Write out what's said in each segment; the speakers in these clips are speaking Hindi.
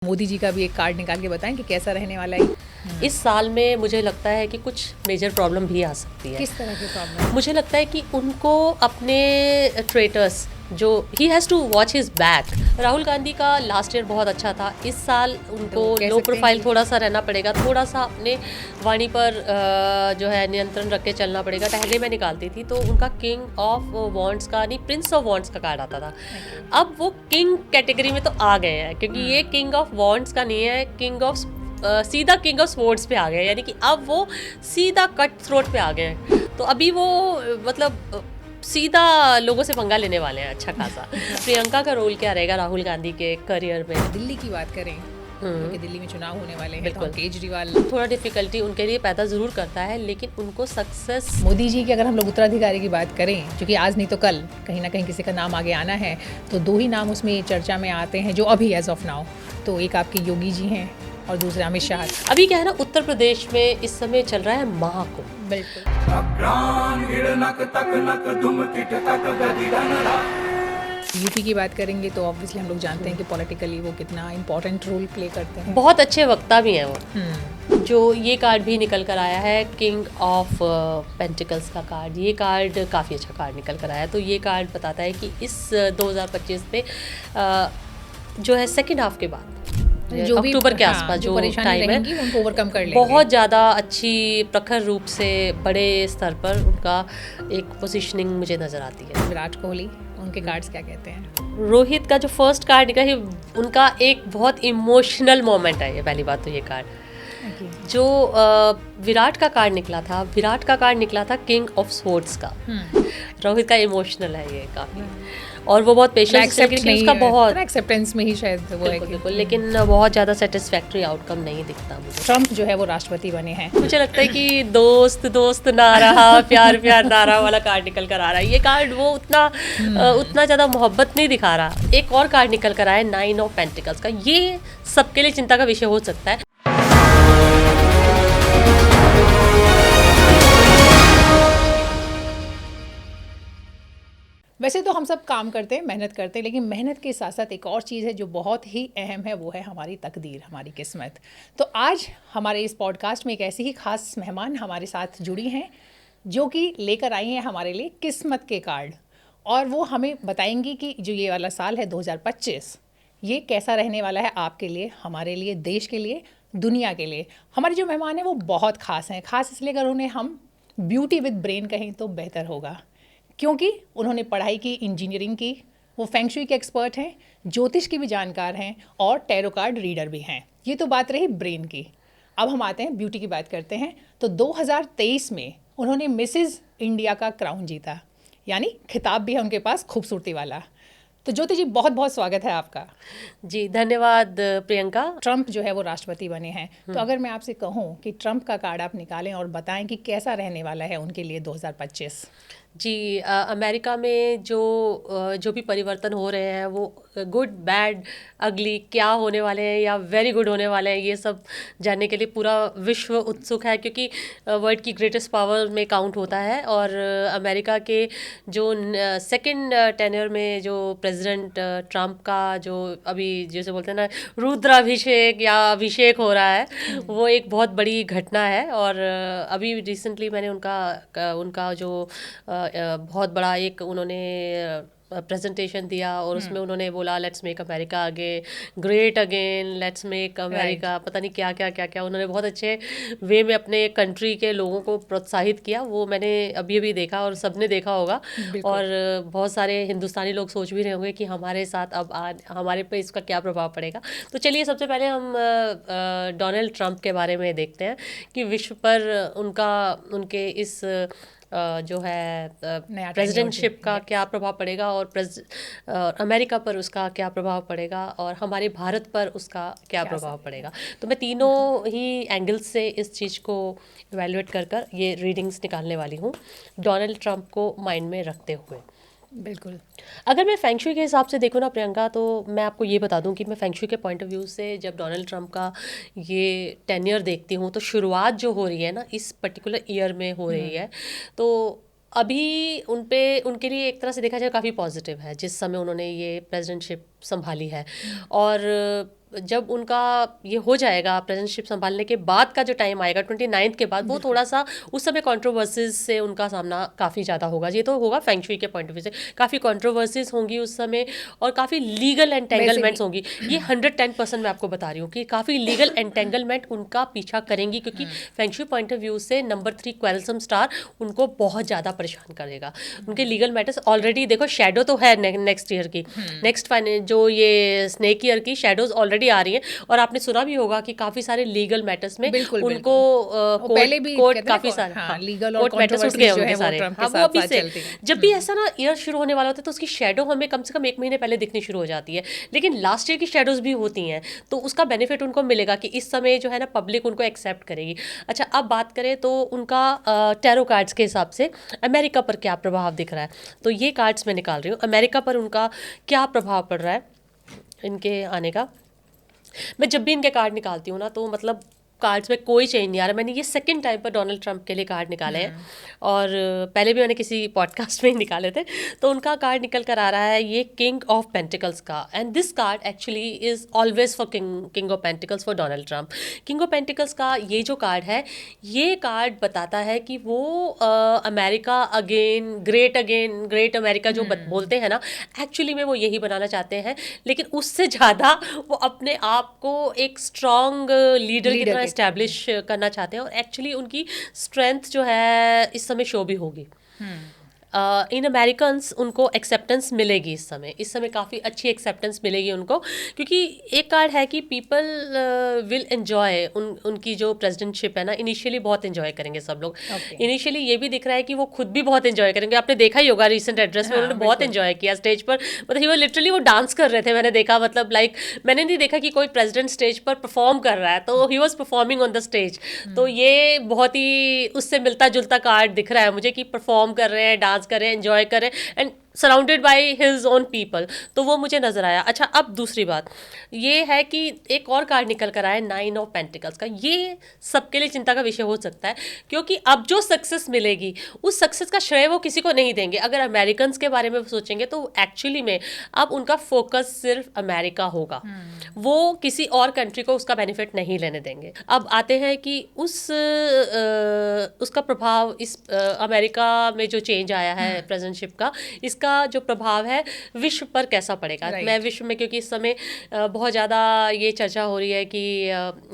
मोदी जी का भी एक कार्ड निकाल के बताएं कि कैसा रहने वाला है। इस साल में मुझे लगता है कि कुछ मेजर प्रॉब्लम भी आ सकती है। किस तरह की प्रॉब्लम? मुझे लगता है कि उनको अपने ट्रेटर्स जो he has to watch his back. Rahul Gandhi का लास्ट ईयर बहुत अच्छा था, इस साल उनको लो प्रोफाइल थोड़ा सा रहना पड़ेगा, थोड़ा सा अपने वाणी पर जो है नियंत्रण रख के चलना पड़ेगा। पहले मैं निकालती थी तो उनका किंग ऑफ वॉन्ट्स का नहीं, प्रिंस ऑफ वॉन्ट्स का कार्ड आता था। अब वो किंग कैटेगरी में तो आ गए हैं, क्योंकि ये किंग ऑफ वॉन्ट्स का नहीं है, किंग ऑफ सीधा किंग ऑफ स्वॉर्ड्स पे आ गए, यानी कि अब वो सीधा कट थ्रोट पे आ गए हैं। तो अभी वो मतलब सीधा लोगों से पंगा लेने वाले हैं अच्छा खासा। प्रियंका का रोल क्या रहेगा राहुल गांधी के करियर में? दिल्ली की बात करें क्योंकि दिल्ली में चुनाव होने वाले हैं, तो केजरीवाल थोड़ा डिफिकल्टी उनके लिए पैदा ज़रूर करता है, लेकिन उनको सक्सेस। मोदी जी की अगर हम लोग उत्तराधिकारी की बात करें, क्योंकि आज नहीं तो कल कहीं ना कहीं किसी का नाम आगे आना है, तो दो ही नाम उसमें चर्चा में आते हैं जो अभी एज ऑफ नाउ, तो एक आपके योगी जी हैं और दूसरे अमित शाह। अभी क्या है ना, उत्तर प्रदेश में इस समय चल रहा है महाकुंभ। बिल्कुल। यूपी की बात करेंगे तो ऑब्वियसली हम लोग जानते हैं कि पॉलिटिकली वो कितना इंपॉर्टेंट रोल प्ले करते हैं। बहुत अच्छे वक्ता भी हैं वो। जो ये कार्ड भी निकल कर आया है, किंग ऑफ पेंटिकल्स का कार्ड, ये कार्ड काफ़ी अच्छा कार्ड निकल कर आया है। तो ये कार्ड बताता है कि इस 2025 में जो है सेकेंड हाफ के बाद जो अक्टूबर के आसपास जो टाइम है उनको ओवरकम कर लेंगे। बहुत ज़्यादा अच्छी प्रखर रूप से बड़े स्तर पर उनका एक पोजीशनिंग मुझे नज़र आती है। विराट कोहली, उनके कार्ड्स क्या कहते हैं? रोहित का जो फर्स्ट कार्ड निकला, उनका एक बहुत इमोशनल मोमेंट है ये। पहली बात तो ये कार्ड जो विराट का कार्ड निकला था, विराट का कार्ड निकला था किंग ऑफ स्वॉर्ड्स का। रोहित का इमोशनल है ये काफ़ी, और वो बहुत पेशेंस उसका बहुत एक्सेप्टेंस में ही शायद वो है बिल्कुल, लेकिन बहुत ज़्यादा सेटिस्फैक्ट्री आउटकम नहीं दिखता मुझे। ट्रम्प जो है वो राष्ट्रपति बने हैं। मुझे लगता है कि दोस्त दोस्त ना रहा, प्यार प्यार ना रहा वाला कार्ड निकल कर आ रहा है। ये कार्ड वो उतना ज़्यादा मोहब्बत नहीं दिखा रहा। एक और कार्ड निकल कर आया है 9 ऑफ पेंटिकल्स का, ये सबके लिए चिंता का विषय हो सकता है। वैसे तो हम सब काम करते हैं, मेहनत करते हैं, लेकिन मेहनत के साथ साथ एक और चीज़ है जो बहुत ही अहम है, वो है हमारी तकदीर, हमारी किस्मत। तो आज हमारे इस पॉडकास्ट में एक ऐसी ही खास मेहमान हमारे साथ जुड़ी हैं जो कि लेकर आई हैं हमारे लिए किस्मत के कार्ड, और वो हमें बताएंगी कि जो ये वाला साल है 2025, ये कैसा रहने वाला है आपके लिए, हमारे लिए, देश के लिए, दुनिया के लिए। हमारे जो मेहमान हैं वो बहुत ख़ास हैं। ख़ास इसलिए अगर उन्हें हम ब्यूटी विद ब्रेन कहें तो बेहतर होगा, क्योंकि उन्होंने पढ़ाई की इंजीनियरिंग की, वो फेंगशुई के एक्सपर्ट हैं, ज्योतिष की भी जानकार हैं और टैरो कार्ड रीडर भी हैं। ये तो बात रही ब्रेन की। अब हम आते हैं ब्यूटी की बात करते हैं। तो 2023 में उन्होंने मिसेस इंडिया का क्राउन जीता, यानी खिताब भी है उनके पास खूबसूरती वाला। तो ज्योति जी, बहुत बहुत स्वागत है आपका। जी धन्यवाद प्रियंका। ट्रम्प जो है वो राष्ट्रपति बने हैं, तो अगर मैं आपसे कहूँ कि ट्रम्प का कार्ड आप निकालें और बताएं कि कैसा रहने वाला है उनके लिए 2025। जी अमेरिका में जो भी परिवर्तन हो रहे हैं वो गुड बैड अगली क्या होने वाले हैं या वेरी गुड होने वाले हैं, ये सब जानने के लिए पूरा विश्व उत्सुक है, क्योंकि वर्ल्ड की ग्रेटेस्ट पावर में काउंट होता है। और अमेरिका के जो सेकंड टेन्योर में जो प्रेसिडेंट ट्रम्प का जो अभी जैसे बोलते हैं ना रुद्राभिषेक या अभिषेक हो रहा है, वो एक बहुत बड़ी घटना है। और अभी रिसेंटली मैंने उनका जो बहुत बड़ा एक उन्होंने प्रेजेंटेशन दिया, और उसमें उन्होंने बोला let's make America again great again, let's make America, पता नहीं क्या क्या क्या क्या उन्होंने बहुत अच्छे वे में अपने कंट्री के लोगों को प्रोत्साहित किया। वो मैंने अभी देखा और सबने देखा होगा, और बहुत सारे हिंदुस्तानी लोग सोच भी रहे होंगे कि हमारे साथ अब हमारे पे इसका क्या प्रभाव पड़ेगा। तो चलिए सबसे पहले हम डोनाल्ड ट्रंप के बारे में देखते हैं कि विश्व पर उनके इस जो है प्रेसिडेंटशिप का क्या प्रभाव पड़ेगा, और अमेरिका पर उसका क्या प्रभाव पड़ेगा, और हमारे भारत पर उसका क्या प्रभाव पड़ेगा। तो मैं तीनों ही एंगल्स से इस चीज़ को इवैल्यूएट कर ये रीडिंग्स निकालने वाली हूँ डोनाल्ड ट्रंप को माइंड में रखते हुए। बिल्कुल। अगर मैं फेंगशुई के हिसाब से देखूँ ना प्रियंका, तो मैं आपको ये बता दूं कि मैं फेंगशुई के पॉइंट ऑफ व्यू से जब डोनाल्ड ट्रंप का ये टेन्योर देखती हूँ, तो शुरुआत जो हो रही है ना इस पर्टिकुलर ईयर में हो रही है, तो अभी उनके लिए एक तरह से देखा जाए काफ़ी पॉजिटिव है जिस समय उन्होंने ये प्रेसिडेंटशिप संभाली है। और जब उनका ये हो जाएगा प्रेसिडेंटशिप संभालने के बाद का जो टाइम आएगा 29 के बाद, वो थोड़ा सा उस समय कंट्रोवर्सीज से उनका सामना काफ़ी ज़्यादा होगा। ये तो होगा फेंग शुई के पॉइंट ऑफ व्यू से, काफ़ी कंट्रोवर्सीज होंगी उस समय और काफ़ी लीगल एंटेंगलमेंट्स होंगी। ये 110% मैं आपको बता रही हूँ कि काफ़ी लीगल एंटेंगलमेंट उनका पीछा करेंगी, क्योंकि feng shui point of view से नंबर 3 क्वेलसम स्टार उनको बहुत ज़्यादा परेशान करेगा। उनके लीगल मैटर्स ऑलरेडी देखो, शेडो तो है नेक्स्ट ईयर की, नेक्स्ट जो ये स्नेक ईयर की शेडोज ऑलरेडी आ रही हैं। और आपने सुना भी होगा कि काफी सारे लीगल मैटर्स में बिल्कुल, उनको पहले भी कोर्ट काफी सारे लीगल और कोर्ट मैटर्स उठ गए होंगे सारे। हाँ, वो अभी से जब भी ऐसा ना ईयर शुरू होने वाला होता है तो उसकी शेडो हमें कम से कम 1 महीने पहले दिखनी शुरू हो जाती है, लेकिन लास्ट ईयर की शेडोज भी होती हैं, तो उसका बेनिफिट उनको मिलेगा कि इस समय जो है ना पब्लिक उनको एक्सेप्ट करेगी। अच्छा, अब बात करें तो उनका टैरो कार्ड्स के हिसाब से अमेरिका पर क्या प्रभाव दिख रहा है, तो ये कार्ड्स मैं निकाल रही हूँ। अमेरिका पर उनका क्या प्रभाव पड़ रहा है इनके आने का। मैं जब भी इनके कार्ड निकालती हूँ ना, तो मतलब कार्ड्स में कोई चेंज नहीं आ रहा। मैंने ये सेकंड टाइम पर डोनाल्ड ट्रंप के लिए कार्ड निकाले हैं, और पहले भी मैंने किसी पॉडकास्ट में ही निकाले थे। तो उनका कार्ड निकल कर आ रहा है ये किंग ऑफ पेंटिकल्स का, and this card actually is always for king of pentacles for Donald Trump. King of pentacles का ये जो कार्ड है, ये कार्ड बताता है कि वो अमेरिका ग्रेट अमेरिका जो बोलते हैं ना, एक्चुअली में वो यही बनाना चाहते हैं, लेकिन उससे ज़्यादा वो अपने आप को एक स्ट्रॉन्ग लीडर की तरह एस्टैब्लिश करना चाहते हैं। और एक्चुअली उनकी स्ट्रेंथ जो है इस समय शो भी होगी। इन अमेरिकन्स उनको एक्सेप्टेंस मिलेगी इस समय काफ़ी अच्छी एक्सेप्टेंस मिलेगी उनको, क्योंकि एक कार्ड है कि पीपल विल एंजॉय उनकी जो प्रेसिडेंटशिप है ना, इनिशियली बहुत एंजॉय करेंगे सब लोग। इनिशियली ये भी दिख रहा है कि वो खुद भी बहुत एंजॉय करेंगे। आपने देखा ही होगा रिसेंट एड्रेस में उन्होंने बहुत एंजॉय किया स्टेज पर, मतलब वो लिटरली वो डांस कर रहे थे। मैंने देखा, मतलब लाइक मैंने नहीं देखा कि कोई प्रेसिडेंट स्टेज पर परफॉर्म कर रहा है, तो he was performing on the stage. तो ये बहुत ही उससे मिलता जुलता कार्ड दिख रहा है मुझे कि परफॉर्म कर रहे हैं, डांस कर रहे हैं, एंजॉय कर रहे हैं, and surrounded by his own people, तो वो मुझे नजर आया। अच्छा, अब दूसरी बात ये है कि एक और कार्ड निकल कर आया 9 ऑफ पेंटिकल्स का। ये सबके लिए चिंता का विषय हो सकता है, क्योंकि अब जो सक्सेस मिलेगी उस सक्सेस का श्रेय वो किसी को नहीं देंगे। अगर अमेरिकन्स के बारे में सोचेंगे तो एक्चुअली में अब उनका फोकस सिर्फ अमेरिका होगा, वो किसी और कंट्री को उसका बेनिफिट नहीं लेने देंगे। अब आते हैं कि उसका प्रभाव इस अमेरिका में जो चेंज आया है प्रेसिडेंटशिप का, इसका जो प्रभाव है विश्व पर कैसा पड़ेगा। मैं विश्व में, क्योंकि इस समय बहुत ज़्यादा ये चर्चा हो रही है कि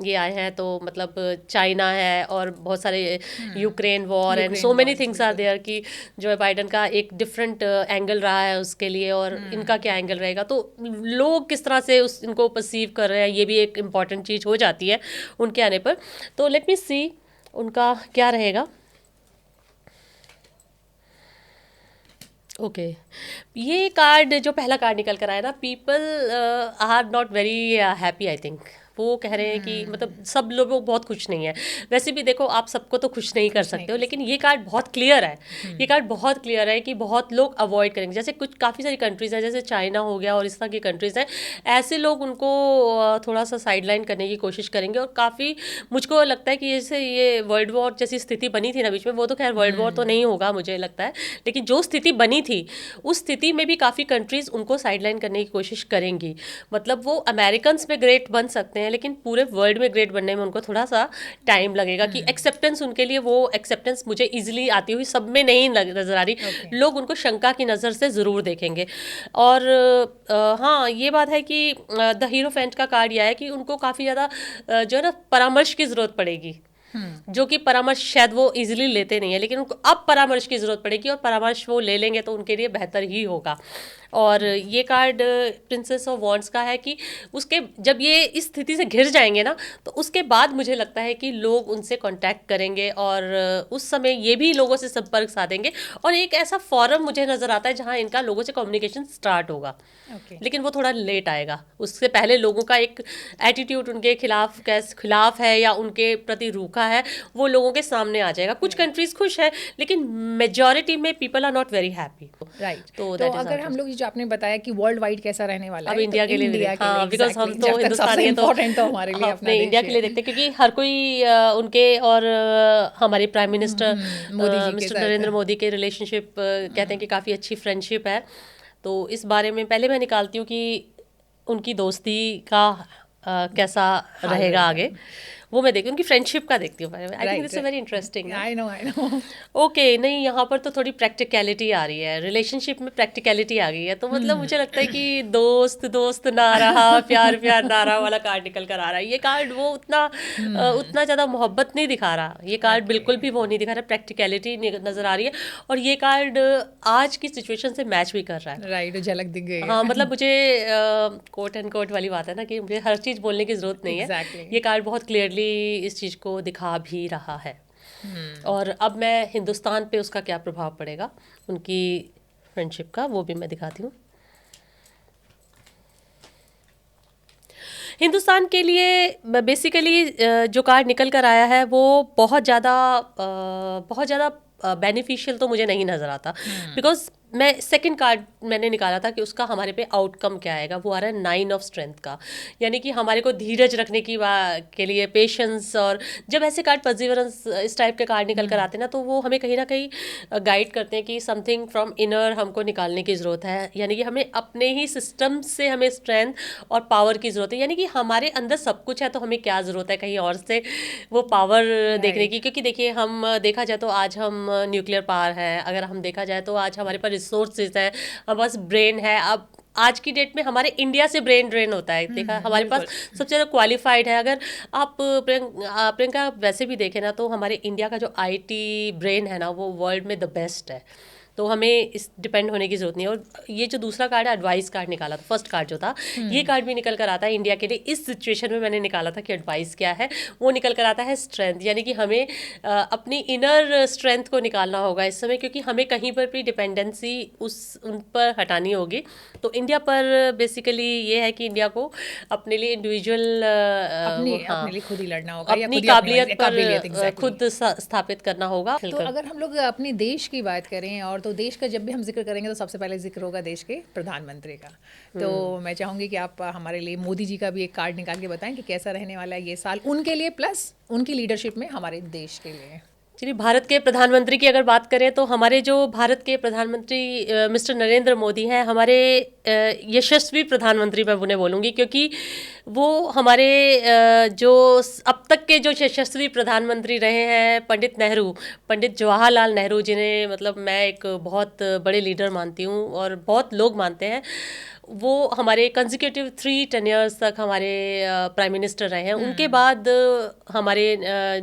ये आए हैं तो मतलब चाइना है और बहुत सारे Ukraine war and so many things are there, कि जो बाइडन का एक डिफरेंट एंगल रहा है उसके लिए और इनका क्या एंगल रहेगा, तो लोग किस तरह से इनको परसीव कर रहे हैं, ये भी एक इम्पॉर्टेंट चीज़ हो जाती है उनके आने पर। तो लेट मी सी उनका क्या रहेगा। ओके, ये कार्ड जो पहला कार्ड निकल कर आया ना, people are not very happy. I think वो कह रहे हैं कि मतलब सब लोग बहुत खुश नहीं है। वैसे भी देखो, आप सबको तो खुश नहीं कर सकते हो, लेकिन ये कार्ड बहुत क्लियर है। ये कार्ड बहुत क्लियर है कि बहुत लोग अवॉइड करेंगे। जैसे कुछ काफ़ी सारी कंट्रीज़ हैं, जैसे चाइना हो गया और इस तरह की कंट्रीज़ हैं, ऐसे लोग उनको थोड़ा सा साइडलाइन करने की कोशिश करेंगे। और काफ़ी मुझको लगता है कि जैसे ये वर्ल्ड वॉर जैसी स्थिति बनी थी ना बीच में, वो तो खैर वर्ल्ड वॉर तो नहीं होगा मुझे लगता है, लेकिन जो स्थिति बनी थी उस स्थिति में भी काफ़ी कंट्रीज़ उनको साइडलाइन करने की कोशिश करेंगी। मतलब वो अमेरिकन्स में ग्रेट बन सकते हैं, लेकिन पूरे वर्ल्ड में ग्रेट बनने में उनको थोड़ा सा टाइम लगेगा, कि एक्सेप्टेंस उनके लिए, वो एक्सेप्टेंस मुझे इजीली आती हुई सब में नहीं नजर आ रही। लोग उनको शंका की नज़र से ज़रूर देखेंगे। और हाँ, ये बात है कि द हीरोफेंट का कार्ड यह है कि उनको काफ़ी ज़्यादा जो है ना परामर्श की ज़रूरत पड़ेगी, जो कि परामर्श शायद वो इजीली लेते नहीं है, लेकिन उनको अब परामर्श की ज़रूरत पड़ेगी, और परामर्श वो ले लेंगे तो उनके लिए बेहतर ही होगा। और ये कार्ड प्रिंसेस ऑफ वॉन्ड्स का है कि उसके जब ये इस स्थिति से घिर जाएंगे ना, तो उसके बाद मुझे लगता है कि लोग उनसे कांटेक्ट करेंगे, और उस समय ये भी लोगों से संपर्क साधेंगे, और एक ऐसा फॉरम मुझे नज़र आता है जहाँ इनका लोगों से कम्युनिकेशन स्टार्ट होगा। लेकिन वो थोड़ा लेट आएगा, उससे पहले लोगों का एक एटीट्यूड उनके खिलाफ है या उनके प्रति रूखा है, वो लोगों के सामने आ जाएगा। कुछ कंट्रीज खुश है, लेकिन मेजॉरिटी में people are not very happy. Right. तो अगर हम लोग जो आपने बताया कि वर्ल्ड वाइड कैसा रहने वाला अब है, इंडिया के लिए, हाँ, बिकॉज हम तो हिंदुस्तानी तो हमारे लिए अपना इंडिया के लिए देखते हैं, क्योंकि हर कोई उनके और हमारे prime minister mister Narendra Modi के रिलेशनशिप कहते हैं कि काफ़ी अच्छी फ्रेंडशिप है। तो इस बारे में पहले मैं निकालती हूँ कि उनकी दोस्ती का कैसा रहेगा आगे, वो मैं देखती हूँ। उनकी फ्रेंडशिप का देखती हूँ। I think Right, this is very interesting. I know okay, नहीं यहाँ पर तो थोड़ी प्रैक्टिकलिटी आ रही है, रिलेशनशिप में प्रैक्टिकलिटी आ गई है, तो मतलब मुझे लगता है कि दोस्त दोस्त ना रहा, प्यार प्यार ना रहा वाला कार्ड निकल कर आ रहा है। ये कार्ड वो उतना ज़्यादा मोहब्बत नहीं दिखा रहा, ये कार्ड बिल्कुल भी वो नहीं दिखा रहा, प्रैक्टिकलिटी नज़र आ रही है। और ये कार्ड आज की सिचुएशन से मैच भी कर रहा है। राइट, झलक दिख गई हाँ, है। मतलब मुझे कोट एंड कोट वाली बात है ना कि मुझे हर चीज़ बोलने की ज़रूरत नहीं है। Exactly. ये कार्ड बहुत क्लियरली इस चीज़ को दिखा भी रहा है। और अब मैं हिंदुस्तान पे उसका क्या प्रभाव पड़ेगा, उनकी फ्रेंडशिप का, वो भी मैं दिखाती हूँ। हिंदुस्तान के लिए बेसिकली जो कार्ड निकल कर आया है वो बहुत ज़्यादा बेनिफिशियल तो मुझे नहीं नज़र आता, बिकॉज मैं सेकंड कार्ड मैंने निकाला था कि उसका हमारे पे आउटकम क्या आएगा, वो आ रहा है 9 ऑफ स्ट्रेंथ का, यानी कि हमारे को धीरज रखने की के लिए पेशेंस। और जब ऐसे कार्ड परसिवरेंस इस टाइप के कार्ड निकल कर आते हैं ना, तो वो हमें कहीं ना कहीं गाइड करते हैं कि समथिंग फ्रॉम इनर हमको निकालने की ज़रूरत है, यानी कि हमें अपने ही सिस्टम से हमें स्ट्रेंथ और पावर की ज़रूरत है, यानी कि हमारे अंदर सब कुछ है, तो हमें क्या ज़रूरत है कहीं और से वो पावर देखने की। क्योंकि देखिए, हम देखा जाए तो आज हम न्यूक्लियर पावर है, अगर हम देखा जाए तो आज हमारे पास रिसोर्सेज है, हमारे पास ब्रेन है। अब आज की डेट में हमारे इंडिया से ब्रेन ड्रेन होता है, देखा हमारे पास सबसे ज़्यादा क्वालिफाइड है। अगर आप प्रियंका वैसे भी देखें ना, तो हमारे इंडिया का जो आईटी ब्रेन है ना, वो वर्ल्ड में द बेस्ट है, तो हमें इस डिपेंड होने की जरूरत नहीं है। और ये जो दूसरा कार्ड है, एडवाइस कार्ड निकाला था, फर्स्ट कार्ड जो था, ये कार्ड भी निकल कर आता है इंडिया के लिए। इस सिचुएशन में मैंने निकाला था कि एडवाइस क्या है, वो निकल कर आता है स्ट्रेंथ, यानी कि हमें अपनी इनर स्ट्रेंथ को निकालना होगा इस समय, क्योंकि हमें कहीं पर भी डिपेंडेंसी उन पर हटानी होगी। तो इंडिया पर बेसिकली ये है कि इंडिया को अपने लिए इंडिविजुअल अपने लिए खुद ही लड़ना होगा, या अपनी खुद ही काबिलियत पर exactly. खुद स्थापित करना होगा। तो अगर हम लोग अपने देश की बात करें, और तो देश का जब भी हम जिक्र करेंगे तो सबसे पहले जिक्र होगा देश के प्रधानमंत्री का। तो मैं चाहूँगी कि आप हमारे लिए मोदी जी का भी एक कार्ड निकाल के बताएं कि कैसा रहने वाला है ये साल उनके लिए, प्लस उनकी लीडरशिप में हमारे देश के लिए। चलिए, भारत के प्रधानमंत्री की अगर बात करें तो हमारे जो भारत के प्रधानमंत्री मिस्टर नरेंद्र मोदी हैं, हमारे यशस्वी प्रधानमंत्री मैं उन्हें बोलूँगी, क्योंकि वो हमारे जो अब तक के जो यशस्वी प्रधानमंत्री रहे हैं, पंडित जवाहरलाल नेहरू, जिन्हें मतलब मैं एक बहुत बड़े लीडर मानती हूँ और बहुत लोग मानते हैं, वो हमारे कंसेक्यूटिव 3 टेन्योर्स तक हमारे प्राइम मिनिस्टर रहे हैं। उनके बाद हमारे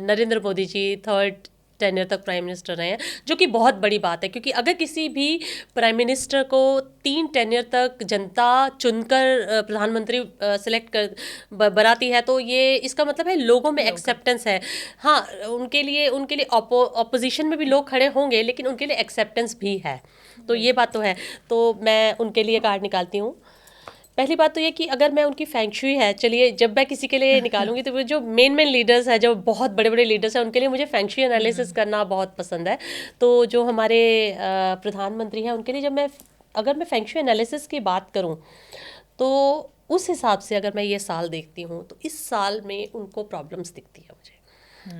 नरेंद्र मोदी जी 3rd टेन्योर तक प्राइम मिनिस्टर रहे हैं, जो कि बहुत बड़ी बात है, क्योंकि अगर किसी भी प्राइम मिनिस्टर को 3 टेन्योर तक जनता चुनकर प्रधानमंत्री सिलेक्ट बनाती है, तो ये इसका मतलब है लोगों में एक्सेप्टेंस है। हाँ, उनके लिए ऑपोजिशन में भी लोग खड़े होंगे, लेकिन उनके लिए एक्सेप्टेंस भी है, तो ये बात तो है। तो मैं उनके लिए कार्ड निकालती हूँ। पहली बात तो ये कि अगर मैं उनकी फेंगशुई है, चलिए जब मैं किसी के लिए निकालूंगी तो वो जो मेन लीडर्स हैं, जो बहुत बड़े बड़े लीडर्स हैं, उनके लिए मुझे फेंगशुई एनालिसिस करना बहुत पसंद है। तो जो हमारे प्रधानमंत्री हैं, उनके लिए अगर मैं फेंगशुई एनालिसिस की बात करूं, तो उस हिसाब से अगर मैं ये साल देखती हूँ, तो इस साल में उनको प्रॉब्लम्स दिखती है मुझे।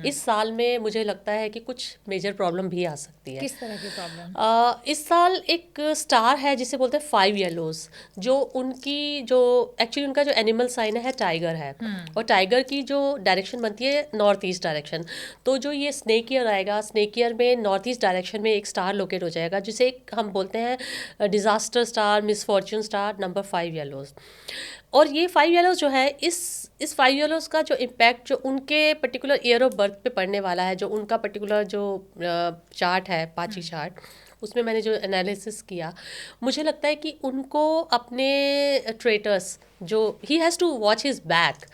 इस साल में मुझे लगता है कि कुछ मेजर प्रॉब्लम भी आ सकती है। किस तरह की प्रॉब्लम? इस साल एक स्टार है जिसे बोलते हैं 5 येलोज, जो एक्चुअली उनका जो एनिमल साइन है टाइगर है, और टाइगर की जो डायरेक्शन बनती है नॉर्थ ईस्ट डायरेक्शन। तो जो ये स्नेक ईयर आएगा, स्नेक ईयर में नॉर्थ ईस्ट डायरेक्शन में एक स्टार लोकेट हो जाएगा, जिसे हम बोलते हैं disaster star, misfortune star, number 5 yellows. और ये 5 येलोज जो है, इस 5 येलोज का जो इम्पैक्ट जो उनके पर्टिकुलर ईयर ऑफ बर्थ पे पड़ने वाला है, जो उनका पर्टिकुलर जो चार्ट है, पाची चार्ट, उसमें मैंने जो एनालिसिस किया, मुझे लगता है कि उनको अपने ट्रेटर्स, जो he has to watch his back,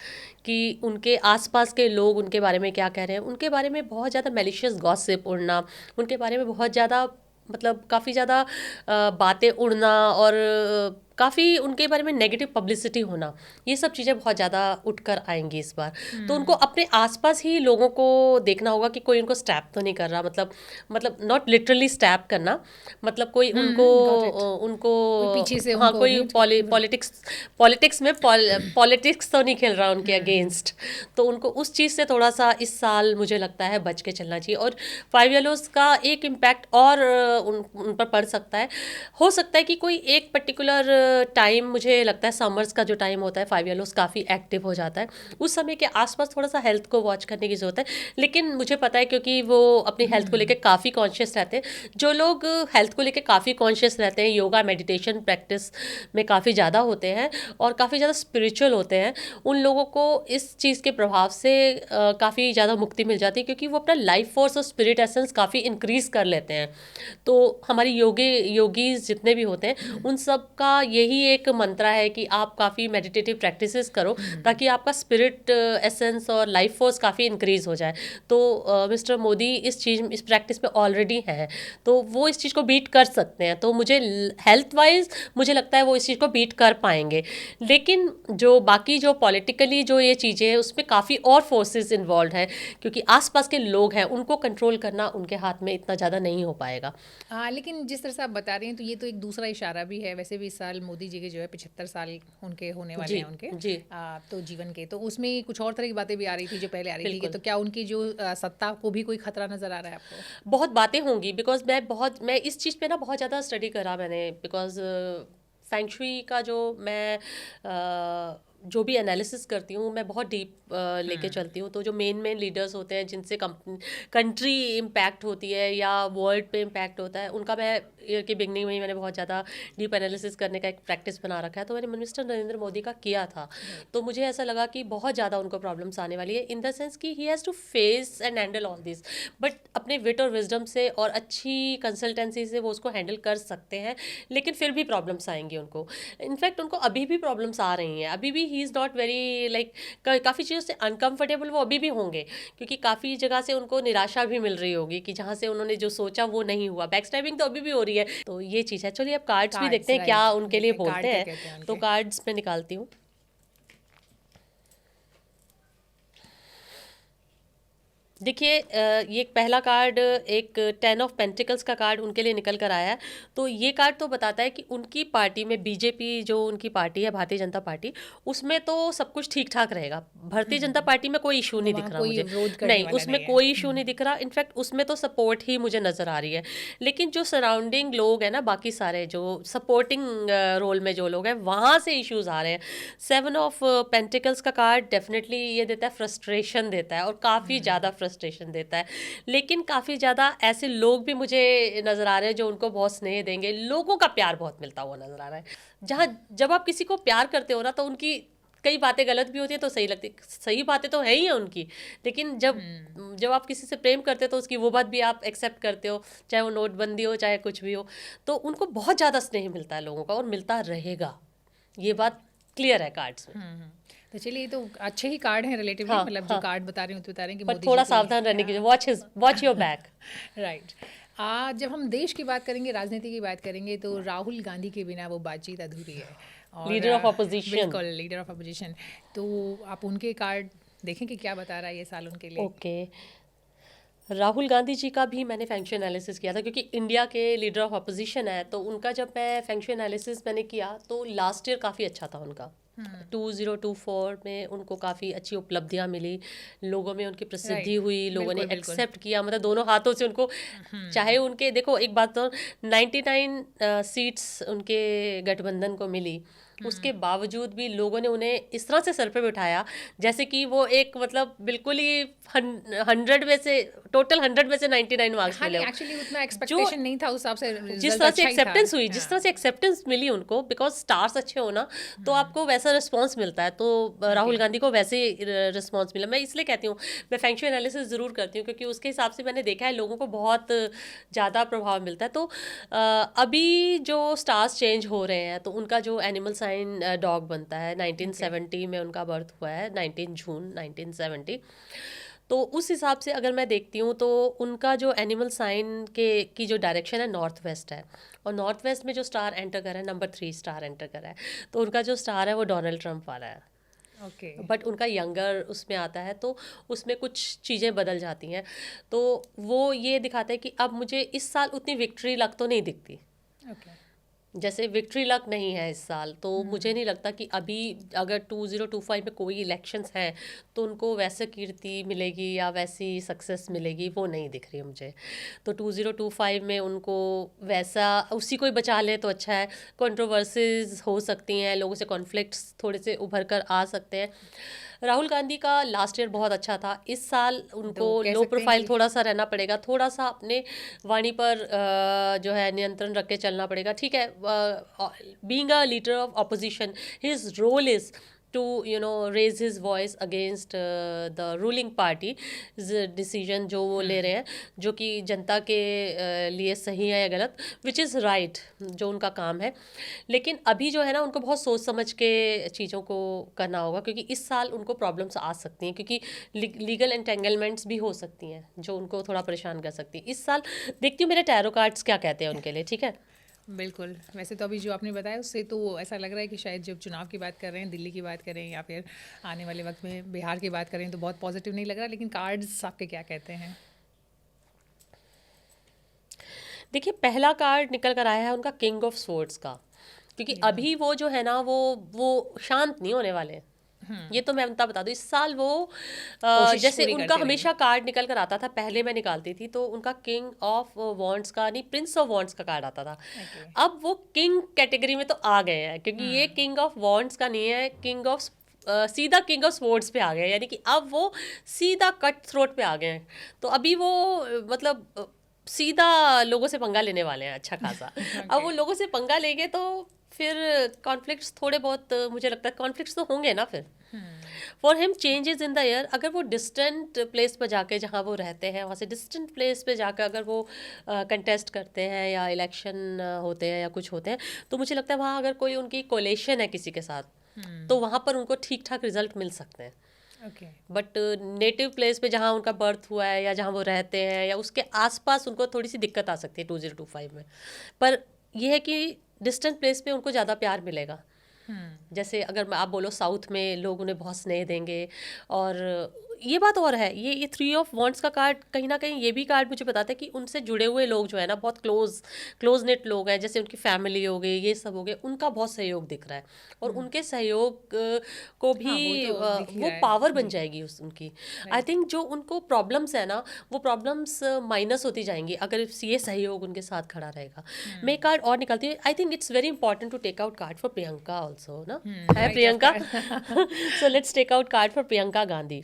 कि उनके आसपास के लोग उनके बारे में क्या कह रहे हैं, उनके बारे में बहुत ज़्यादा मैलिशियस गॉसिप उड़ना, उनके बारे में बहुत ज़्यादा मतलब काफ़ी ज़्यादा बातें उड़ना, और काफ़ी उनके बारे में नेगेटिव पब्लिसिटी होना, ये सब चीज़ें बहुत ज़्यादा उठकर आएंगी इस बार। तो उनको अपने आसपास ही लोगों को देखना होगा कि कोई उनको स्टैप तो नहीं कर रहा, मतलब नॉट लिटरली स्टैप करना, मतलब कोई उनको पीछे से, हाँ, कोई पॉलिटिक्स में पॉलिटिक्स तो नहीं खेल रहा उनके अगेंस्ट। तो उनको उस चीज़ से थोड़ा सा इस साल मुझे लगता है बच के चलना चाहिए। और 5 येलोज का एक इम्पैक्ट और उन पर पड़ सकता है। हो सकता है कि कोई एक पर्टिकुलर टाइम मुझे लगता है समर्स का जो टाइम होता है 5 येलोस काफ़ी एक्टिव हो जाता है, उस समय के आसपास थोड़ा सा हेल्थ को वॉच करने की ज़रूरत है। लेकिन मुझे पता है क्योंकि वो अपनी हेल्थ को लेकर काफ़ी कॉन्शियस रहते हैं। जो लोग हेल्थ को लेकर काफ़ी कॉन्शियस रहते हैं, योगा मेडिटेशन प्रैक्टिस में काफ़ी ज़्यादा होते हैं और काफ़ी ज़्यादा स्पिरिचुअल होते हैं, उन लोगों को इस चीज़ के प्रभाव से काफ़ी ज़्यादा मुक्ति मिल जाती है, क्योंकि वो अपना लाइफ फोर्स और स्पिरिट एसेंस काफ़ी इंक्रीज़ कर लेते हैं। तो हमारी योगीज जितने भी होते हैं उन सब का यही एक मंत्रा है कि आप काफ़ी मेडिटेटिव प्रैक्टिसेस करो ताकि आपका स्पिरिट एसेंस और लाइफ फोर्स काफ़ी इंक्रीज़ हो जाए। तो मिस्टर मोदी इस प्रैक्टिस में ऑलरेडी है, तो वो इस चीज़ को बीट कर सकते हैं। तो मुझे हेल्थ वाइज मुझे लगता है वो इस चीज़ को बीट कर पाएंगे। लेकिन जो बाकी जो पॉलिटिकली जो ये चीज़ें हैं उसमें काफ़ी और फोर्सेस इन्वॉल्व हैं, क्योंकि आसपास के लोग हैं, उनको कंट्रोल करना उनके हाथ में इतना ज़्यादा नहीं हो पाएगा। हाँ, लेकिन जिस तरह से आप बता रही हैं तो ये तो एक दूसरा इशारा भी है। वैसे भी इस साल मोदी जी के जो है 75 साल उनके होने वाले जी हैं उनके जी तो जीवन के, तो उसमें कुछ और तरह की बातें भी आ रही थी जो पहले आ रही थी कि बिल्कुल तो क्या उनकी जो सत्ता को भी कोई खतरा नजर आ रहा है आपको? बहुत बातें होंगी, बिकॉज मैं इस चीज़ पे ना बहुत ज़्यादा स्टडी करा मैंने, बिकॉज फेंगशुई का जो मैं जो भी एनालिसिस करती हूँ मैं बहुत डीप लेके चलती हूँ। तो जो मेन लीडर्स होते हैं जिनसे कंट्री इम्पैक्ट होती है या वर्ल्ड पे इम्पैक्ट होता है, उनका मैं ईयर की बिगनिंग में ही मैंने बहुत ज़्यादा डीप एनालिसिस करने का एक प्रैक्टिस बना रखा है। तो मैंने मिनिस्टर नरेंद्र मोदी का किया था, तो मुझे ऐसा लगा कि बहुत ज़्यादा उनको प्रॉब्लम्स आने वाली है, इन द सेंस कि he has to face and handle all this, but अपने विट और विजडम से और अच्छी कंसल्टेंसी से वो उसको हैंडल कर सकते हैं। लेकिन फिर भी प्रॉब्लम्स आएंगी उनको। इनफैक्ट उनको अभी भी प्रॉब्लम्स आ रही हैं, अभी भी he is not very like काफ़ी चीज़ों से अनकंफर्टेबल वो अभी भी होंगे, क्योंकि काफ़ी जगह से उनको निराशा भी मिल रही होगी कि जहाँ से उन्होंने जो सोचा वो नहीं हुआ। बैकस्टैबिंग तो अभी भी हो रही है, तो ये चीज़ है। चलिए अब कार्ड्स भी कार्ड्स, देखते हैं क्या राइट, उनके लिए देखते हैं कार्ड बोलते क्या हैं। कहते हैं तो उनके। कार्ड्स मैं निकालती हूँ। देखिए ये एक पहला कार्ड एक 10 ऑफ पेंटिकल्स का कार्ड उनके लिए निकल कर आया है। तो ये कार्ड तो बताता है कि उनकी पार्टी में बीजेपी जो उनकी पार्टी है भारतीय जनता पार्टी, उसमें तो सब कुछ ठीक ठाक रहेगा। भारतीय जनता पार्टी में कोई इशू नहीं वहाँ दिख रहा कोई मुझे, विरोध करने नहीं वाला उसमें नहीं है। कोई इशू नहीं दिख रहा। इनफैक्ट उसमें तो सपोर्ट ही मुझे नज़र आ रही है। लेकिन जो सराउंडिंग लोग हैं ना, बाकी सारे जो सपोर्टिंग रोल में जो लोग हैं, वहाँ से इश्यूज आ रहे हैं। 7 ऑफ पेंटिकल्स का कार्ड डेफिनेटली ये देता है, फ्रस्ट्रेशन देता है और काफ़ी ज़्यादा फ्रस्ट्रेशन देता है। लेकिन काफ़ी ज़्यादा ऐसे लोग भी मुझे नज़र आ रहे हैं जो उनको बहुत स्नेह देंगे, लोगों का प्यार बहुत मिलता हुआ नज़र आ रहा है। जहाँ जब आप किसी को प्यार करते हो ना, तो उनकी कई बातें गलत भी होती है तो सही लगती, सही बातें तो है ही है उनकी, लेकिन जब जब आप किसी से प्रेम करते हो तो उसकी वो बात भी आप एक्सेप्ट करते हो, चाहे वो नोटबंदी हो चाहे कुछ भी हो। तो उनको बहुत ज़्यादा स्नेह मिलता है लोगों का और मिलता रहेगा, ये बात क्लियर है कार्ड्स में। तो चलिए, ये तो अच्छे ही कार्ड हैं रिलेटिवली, हाँ मतलब जो हाँ, कार्ड बता रही हूँ तो बता रहे हैं कि पर मोदी जी थोड़ा की। सावधान रहने की, वॉच योर बैक। राइट। जब हम देश की बात करेंगे, राजनीति की बात करेंगे, तो राहुल गांधी के बिना वो बातचीत अधूरी है। और लीडर ऑफ अपोजिशन। बिल्कुल लीडर ऑफ अपोजिशन। तो आप उनके कार्ड देखें कि क्या बता रहा है ये साल उनके लिए। ओके, राहुल गांधी जी का भी मैंने फैंक्शन एनालिसिस किया था, क्योंकि इंडिया के लीडर ऑफ अपोजिशन है। तो उनका जब मैं फैंक्शन एनालिसिस मैंने किया तो लास्ट ईयर काफ़ी अच्छा था उनका। 2024 में उनको काफ़ी अच्छी उपलब्धियां मिली, लोगों में उनकी प्रसिद्धि राइट, हुई, लोगों ने बिल्कुल बिल्कुल। एक्सेप्ट किया, मतलब दोनों हाथों से उनको। चाहे उनके देखो एक बात तो 99 सीट्स उनके गठबंधन को मिली, उसके बावजूद भी लोगों ने उन्हें इस तरह से सर पे बिठाया जैसे कि वो एक मतलब बिल्कुल ही 100 में से, टोटल 100 में से 99 मार्क्स हाँ, मिले नहीं हो। एक्चुअली उतना जो एक्सपेक्टेशन नहीं था उस हिसाब से, जिस रिजल्ट तरह से अच्छा ही था। एक्सेप्टेंस हुई, जिस हाँ। तरह से एक्सेप्टेंस मिली उनको, बिकॉज स्टार्स अच्छे हो ना, तो आपको वैसा रिस्पांस मिलता है। तो राहुल गांधी को वैसे रिस्पांस मिला। मैं इसलिए कहती हूँ मैं फैंक्शन एनालिसिस ज़रूर करती हूँ, क्योंकि उसके हिसाब से मैंने देखा है लोगों को बहुत ज़्यादा प्रभाव मिलता है। तो अभी जो स्टार्स चेंज हो रहे हैं, तो उनका जो एनिमल साइन डॉग बनता है, 1970 में उनका बर्थ हुआ है, 19 जून 1970। तो उस हिसाब से अगर मैं देखती हूँ तो उनका जो एनिमल साइन के की जो डायरेक्शन है नॉर्थ वेस्ट है, और नॉर्थ वेस्ट में जो स्टार एंटर कर रहा है, नंबर 3 स्टार एंटर कर रहा है, तो उनका जो स्टार है वो डोनाल्ड ट्रंप वाला है। ओके। बट उनका यंगर उसमें आता है, तो उसमें कुछ चीज़ें बदल जाती हैं। तो वो ये दिखाता है कि अब मुझे इस साल उतनी विक्ट्री लग तो नहीं दिखती। ओके। जैसे विक्ट्री लक नहीं है इस साल, तो मुझे नहीं लगता कि अभी अगर 2025 में कोई इलेक्शंस हैं तो उनको वैसे कीर्ति मिलेगी या वैसी सक्सेस मिलेगी, वो नहीं दिख रही है मुझे। तो 2025 में उनको वैसा उसी को ही बचा ले तो अच्छा है। कंट्रोवर्सीज हो सकती हैं, लोगों से कॉन्फ्लिक्ट्स थोड़े से उभर कर आ सकते हैं। राहुल गांधी का लास्ट ईयर बहुत अच्छा था, इस साल उनको तो कह लो सकते हैं प्रोफाइल कि थोड़ा सा रहना पड़ेगा, थोड़ा सा अपने वाणी पर जो है नियंत्रण रख के चलना पड़ेगा। ठीक है, being a leader of opposition, his role is to raise his voice against the ruling party decision जो वो ले रहे हैं, जो कि जनता के लिए सही है या गलत, विच इज़ राइट, जो उनका काम है। लेकिन अभी जो है ना, उनको बहुत सोच समझ के चीज़ों को करना होगा, क्योंकि इस साल उनको प्रॉब्लम्स आ सकती हैं, क्योंकि लीगल एंटेंगलमेंट्स भी हो सकती हैं जो उनको थोड़ा परेशान कर सकती है इस साल। देखती हूँ मेरे टैरो कार्ड्स क्या कहते हैं उनके लिए। ठीक है, बिल्कुल। वैसे तो अभी जो आपने बताया उससे तो ऐसा लग रहा है कि शायद जब चुनाव की बात कर रहे हैं, दिल्ली की बात करें या फिर आने वाले वक्त में बिहार की बात करें, तो बहुत पॉजिटिव नहीं लग रहा। लेकिन कार्ड्स आपके क्या कहते हैं? देखिए पहला कार्ड निकल कर आया है उनका किंग ऑफ स्वॉर्ड्स का, क्योंकि अभी वो जो है ना वो शांत नहीं होने वाले। ये तो मैं बता दूं, इस साल वो कोशिश जैसे पूरी उनका करते रहेंगे। हमेशा कार्ड निकल कर आता था, पहले मैं निकालती थी तो उनका किंग ऑफ वॉन्ड्स का नहीं, प्रिंस ऑफ वॉन्ड्स का कार्ड आता था। ओके। अब वो किंग कैटेगरी में तो आ गए हैं, क्योंकि ये किंग ऑफ वॉन्ड्स का नहीं है, किंग ऑफ सीधा किंग ऑफ स्वॉर्ड्स पे आ गए हैं, यानी कि अब वो सीधा कट थ्रोट पे आ गए हैं। तो अभी वो मतलब सीधा लोगों से पंगा लेने वाले हैं अच्छा खासा। अब ओके। वो लोगों से पंगा लेंगे तो फिर कॉन्फ्लिक्ट्स थोड़े बहुत, मुझे लगता है कॉन्फ्लिक्ट्स तो होंगे ना फिर। For him changes in the year, अगर वो डिस्टेंट प्लेस पर जाके, जहाँ वो रहते हैं वहाँ से डिस्टेंट प्लेस पे जाकर अगर वो कंटेस्ट करते हैं या इलेक्शन होते हैं या कुछ होते हैं, तो मुझे लगता है वहाँ अगर कोई उनकी कोलेशन है किसी के साथ, तो वहाँ पर उनको ठीक ठाक रिजल्ट मिल सकते हैं। ओके। बट नेटिव प्लेस पे जहाँ उनका बर्थ हुआ है या जहाँ वो रहते हैं या उसके आसपास उनको थोड़ी सी दिक्कत आ सकती है 2025 में। पर यह है कि डिस्टेंट प्लेस पे उनको ज़्यादा प्यार मिलेगा। जैसे अगर आप बोलो साउथ में लोग उन्हें बहुत स्नेह देंगे। और ये बात और है, ये थ्री ऑफ वॉन्ट्स का कार्ड कहीं ना कहीं ये भी कार्ड मुझे बताता है कि उनसे जुड़े हुए लोग जो है ना, बहुत क्लोज नेट लोग हैं, जैसे उनकी फैमिली हो गई, ये सब हो गए, उनका बहुत सहयोग दिख रहा है। और उनके सहयोग को भी हाँ, वो तो दिख ही वो रहा है पावर बन जी। जाएगी उनकी। आई राइट। थिंक जो उनको प्रॉब्लम्स है ना, वो प्रॉब्लम्स माइनस होती जाएंगी अगर ये सहयोग उनके साथ खड़ा रहेगा। मैं एक कार्ड और निकालती हूँ। I think it's very important to take out card for Priyanka also ना, है right of Priyanka. Card. So let's take out card for Priyanka Gandhi.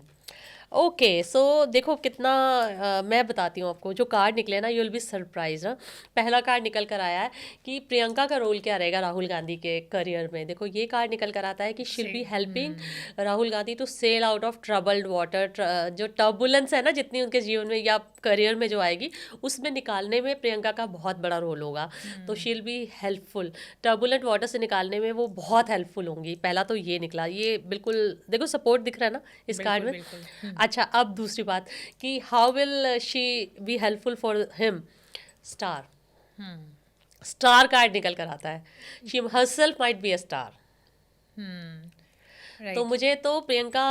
Okay, so देखो कितना मैं बताती हूँ आपको, जो कार्ड निकले ना, यू विल बी सरप्राइज ना। पहला कार्ड निकल कर आया है कि प्रियंका का रोल क्या रहेगा राहुल गांधी के करियर में। देखो ये कार्ड निकल कर आता है कि she'll be helping Rahul Gandhi to sail out of troubled water. जो टर्बुलेंस है ना जितनी उनके जीवन में या करियर में जो आएगी, उसमें निकालने में प्रियंका का बहुत बड़ा रोल होगा। तो she'll be helpful, turbulent water से निकालने में वो बहुत हेल्पफुल होंगी। पहला तो ये निकला, ये बिल्कुल देखो सपोर्ट दिख रहा है ना इस कार्ड बिल्कुल में। बिल्कुल। अच्छा, अब दूसरी बात कि how will she be helpful for him. Star, star card निकल कर आता है, she herself might be a star. तो राइट। मुझे तो प्रियंका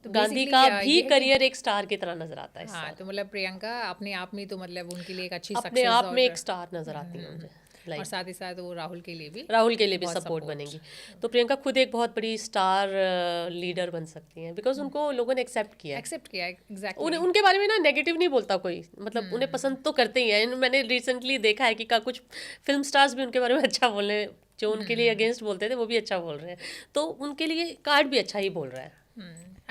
तो गांधी बेसिकली का भी ये है कि करियर एक स्टार की तरह नजर आता है इस हाँ, साल। तो मतलब प्रियंका अपने आप में तो मतलब उनके लिए एक अच्छी अपने सक्सेस आप में और एक स्टार नजर आती है मुझे, और लाइक साथ ही साथ वो राहुल के लिए भी राहुल के लिए भी बहुत सपोर्ट सपोर्ट। बनेंगी। तो प्रियंका खुद एक बहुत बड़ी स्टार लीडर बन सकती हैं, बिकॉज उनको लोगों ने एक्सेप्ट किया है। एक्सेप्ट किया एग्जैक्टली। उनके बारे में ना नेगेटिव नहीं बोलता कोई, मतलब उन्हें पसंद तो करते ही हैं। मैंने रिसेंटली देखा है कि कुछ फिल्म स्टार्स भी उनके बारे में अच्छा बोल रहे हैं, जो उनके लिए अगेंस्ट बोलते थे वो भी अच्छा बोल रहे हैं। तो उनके लिए कार्ड भी अच्छा ही बोल रहा है।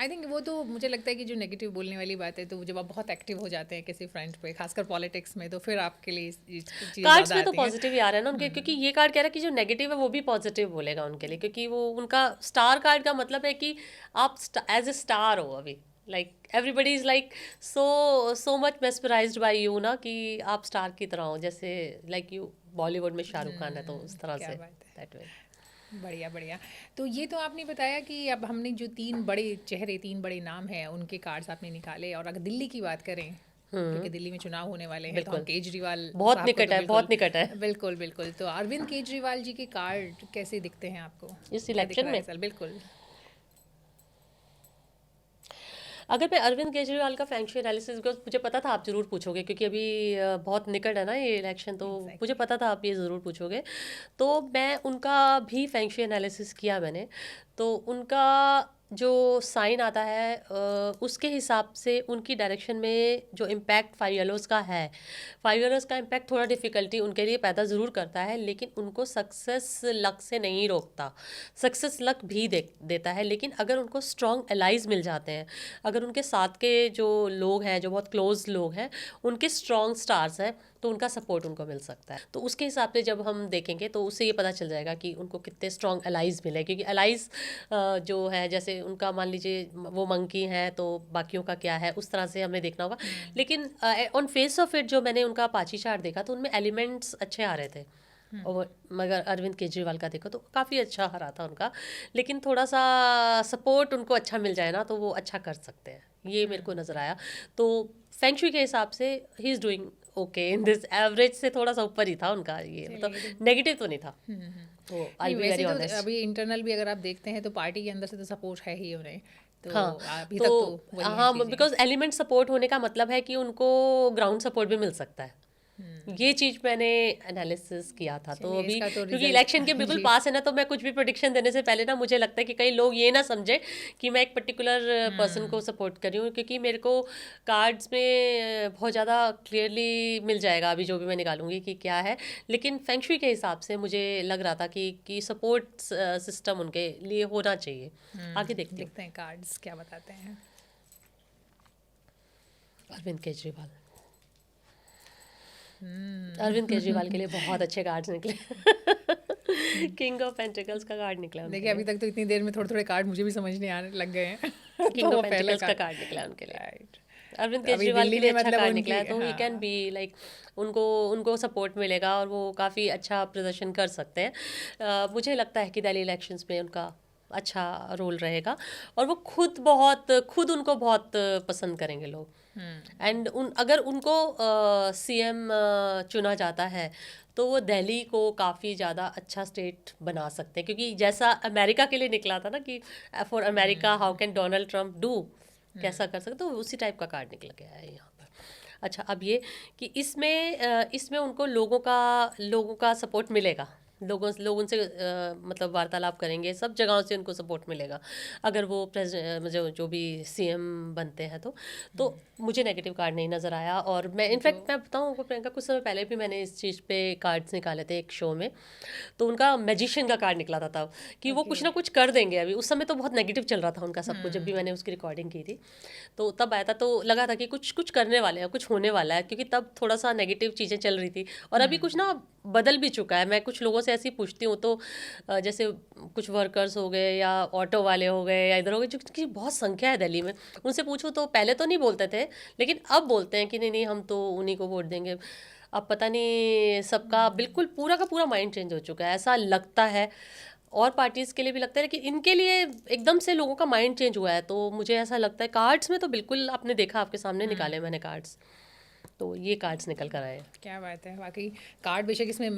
आई थिंक वो तो मुझे लगता है कि जो नेगेटिव बोलने वाली बात है, तो जब आप बहुत एक्टिव हो जाते हैं किसी फ्रंट पे, खासकर पॉलिटिक्स में, तो फिर आपके लिए ये चीज़ें कार्ड्स ज़्यादा में तो आती हैं। पॉजिटिव ही आ रहा है ना उनके, क्योंकि ये कार्ड कह रहा है कि जो नेगेटिव है वो भी पॉजिटिव बोलेगा उनके लिए, क्योंकि वो उनका स्टार कार्ड का मतलब है कि आप एज ए स्टार हो अभी, like everybody is like so much mesmerized by you ना, कि आप स्टार की तरह हो, जैसे लाइक यू बॉलीवुड में शाहरुख खान है, तो उस तरह क्या से बात है। That way. बढ़िया बढ़िया। तो ये तो आपने बताया कि अब हमने जो तीन बड़े चेहरे, तीन बड़े नाम हैं, उनके कार्ड्स आपने निकाले। और अगर दिल्ली की बात करें, क्योंकि दिल्ली में चुनाव होने वाले हैं, तो हम बिल्कुल, केजरीवाल बहुत साहब को निकट तो है, बहुत बिल्कुल निकट है बिल्कुल बिल्कुल। तो अरविंद केजरीवाल जी के कार्ड कैसे दिखते हैं आपको? इस क्या दिख इलेक्शन रहा है में। इस साल? बिल्कुल। अगर मैं अरविंद केजरीवाल का फेंग शुई एनालिसिस, बिकॉज मुझे पता था आप ज़रूर पूछोगे, क्योंकि अभी बहुत निकट है ना ये इलेक्शन, तो मुझे पता था आप ये ज़रूर पूछोगे, तो मैं उनका भी फेंग शुई एनालिसिस किया मैंने। तो उनका जो साइन आता है उसके हिसाब से उनकी डायरेक्शन में जो इम्पैक्ट 5 येलोज़ का है, 5 येलोज़ का इम्पैक्ट थोड़ा डिफ़िकल्टी उनके लिए पैदा ज़रूर करता है, लेकिन उनको सक्सेस लक से नहीं रोकता। सक्सेस लक भी देता है, लेकिन अगर उनको स्ट्रॉन्ग एलाइज मिल जाते हैं, अगर उनके साथ के जो लोग हैं, जो बहुत क्लोज लोग हैं, उनके स्ट्रॉन्ग स्टार्स हैं, तो उनका सपोर्ट उनको मिल सकता है। तो उसके हिसाब से जब हम देखेंगे तो उससे ये पता चल जाएगा कि उनको कितने स्ट्रॉन्ग एलाइज मिले, क्योंकि एलाइज जो है, जैसे उनका मान लीजिए वो मंकी हैं तो बाकियों का क्या है, उस तरह से हमें देखना होगा। लेकिन ऑन फेस ऑफ इट जो मैंने उनका पाची चार्ट देखा तो उनमें एलिमेंट्स अच्छे आ रहे थे। और मगर अरविंद केजरीवाल का देखो तो काफ़ी अच्छा हरा था उनका, लेकिन थोड़ा सा सपोर्ट उनको अच्छा मिल जाए ना तो वो अच्छा कर सकते हैं, ये मेरे को नज़र आया। तो फेंग शुई के हिसाब से he is doing okay in this, average से थोड़ा सा ऊपर ही था उनका, ये मतलब नेगेटिव तो नहीं था। तो आई बी वेरी ऑनेस्ट। अभी इंटरनल भी अगर आप देखते हैं तो पार्टी के अंदर से तो सपोर्ट है ही उन्हें, तो हाँ, अभी तो तक तो वही है हाँ, चीज़ें। बिकॉज एलिमेंट सपोर्ट होने का मतलब है कि उनको ग्राउंड सपोर्ट भी मिल सकता है। ये चीज़ मैंने एनालिसिस किया था। तो चलिए, अभी इसका तो क्योंकि रिजल्ट इलेक्शन के बिल्कुल जी। पास है ना, तो मैं कुछ भी प्रोडिक्शन देने से पहले ना मुझे लगता है कि कई लोग ये ना समझे कि मैं एक पर्टिकुलर पर्सन को सपोर्ट कर रही हूँ, क्योंकि मेरे को कार्ड्स में बहुत ज़्यादा क्लियरली मिल जाएगा अभी जो भी मैं निकालूंगी कि क्या है। लेकिन फेंग शुई के हिसाब से मुझे लग रहा था कि सपोर्ट सिस्टम उनके लिए होना चाहिए। आगे देखते हैं। हैं कार्ड्स क्या बताते हैं। अरविंद केजरीवाल, अरविंद केजरीवाल के लिए बहुत अच्छे कार्ड्स निकले। किंग ऑफ पेंटिकल्स का कार्ड निकला उनके देखिए, अभी तक तो इतनी देर में थोड़े थोड़े कार्ड मुझे भी समझने आने लग गए हैं। लिए। किंग तो वो ऑफ पहला पेंटिकल्स का कार्ड निकला उनके लिए। राइट। अरविंद तो अभी केजरीवाल दिल्ली के लिए में अच्छा मतलब कार्ड उनकी निकला है, तो ही कैन हाँ बी लाइक उनको उनको सपोर्ट मिलेगा और वो काफ़ी अच्छा प्रदर्शन कर सकते हैं। मुझे लगता है कि दिल्ली इलेक्शंस में उनका अच्छा रोल रहेगा, और वो खुद उनको बहुत पसंद करेंगे लोग। एंड अगर उनको सीएम चुना जाता है तो वो दिल्ली को काफ़ी ज़्यादा अच्छा स्टेट बना सकते हैं, क्योंकि जैसा अमेरिका के लिए निकला था ना कि for America how can Donald Trump do, कैसा कर सकते, तो उसी टाइप का कार्ड निकल गया है यहाँ पर। अच्छा, अब ये कि इसमें उनको लोगों का सपोर्ट मिलेगा, लोगों से मतलब वार्तालाप करेंगे, सब जगहों से उनको सपोर्ट मिलेगा अगर वो जो भी सीएम बनते हैं। तो मुझे नेगेटिव कार्ड नहीं नज़र आया। और मैं इनफैक्ट मैं बताऊँ आपको प्रियंका, कुछ समय पहले भी मैंने इस चीज़ पे कार्ड्स निकाले थे एक शो में, तो उनका मैजिशियन का कार्ड निकला था तब, कि वो कुछ ना कुछ कर देंगे। अभी उस समय तो बहुत नेगेटिव चल रहा था उनका सब कुछ, जब भी मैंने उसकी रिकॉर्डिंग की थी तो तब आया था, तो लगा था कि कुछ करने वाले हैं, कुछ होने वाला है, क्योंकि तब थोड़ा सा नेगेटिव चीज़ें चल रही थी। और अभी कुछ ना बदल भी चुका है। मैं कुछ लोगों से ऐसी पूछती हूँ तो जैसे कुछ वर्कर्स हो गए या ऑटो वाले हो गए या इधर हो गए, जिनकी बहुत संख्या है दिल्ली में, उनसे पूछो तो पहले तो नहीं बोलते थे, लेकिन अब बोलते हैं कि नहीं हम तो उन्हीं को वोट देंगे। अब पता नहीं सबका बिल्कुल पूरा का पूरा माइंड चेंज हो चुका है, ऐसा लगता है। और पार्टीज़ के लिए भी लगता है, लेकिन इनके लिए एकदम से लोगों का माइंड चेंज हुआ है। तो मुझे ऐसा लगता है कार्ड्स में तो बिल्कुल आपने देखा, आपके सामने निकाले मैंने कार्ड्स, तो ये कार्ड्स निकल कर आए। क्या बात है, वाकई कार्ड बेशक इसमें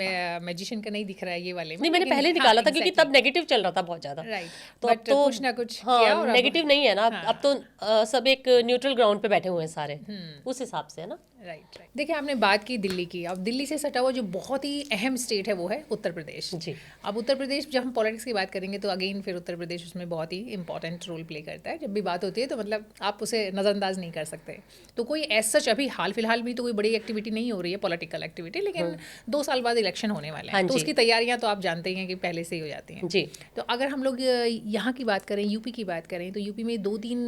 मैजिशियन का नहीं दिख रहा है ये वाले में, नहीं, मैंने लेकिन पहले निकाला था क्योंकि तब नेगेटिव चल रहा था बहुत ज़्यादा। राइट, तो अब बट तो कुछ ना कुछ हाँ, किया और अब नेगेटिव नहीं है ना, हाँ। अब तो सब एक न्यूट्रल ग्राउंड पे बैठे हुए हैं सारे, उस हिसाब से है ना। राइट। देखिए, आपने बात की दिल्ली की, अब दिल्ली से सटा हुआ जो बहुत ही अहम स्टेट है वो है उत्तर प्रदेश जी। अब उत्तर प्रदेश, जब हम पॉलिटिक्स की बात करेंगे तो अगेन फिर उत्तर प्रदेश उसमें बहुत ही इंपॉर्टेंट रोल प्ले करता है। जब भी बात होती है तो मतलब आप उसे नज़रअंदाज नहीं कर सकते। तो कोई एज सच अभी हाल फिलहाल भी तो कोई बड़ी एक्टिविटी नहीं हो रही है, पॉलिटिकल एक्टिविटी, लेकिन 2 साल बाद इलेक्शन होने वाले हैं, तो उसकी तैयारियां तो आप जानते ही हैं कि पहले से ही हो जाती हैं जी। तो अगर हम लोग यहाँ की बात करें, यूपी की बात करें, तो यूपी में 2-3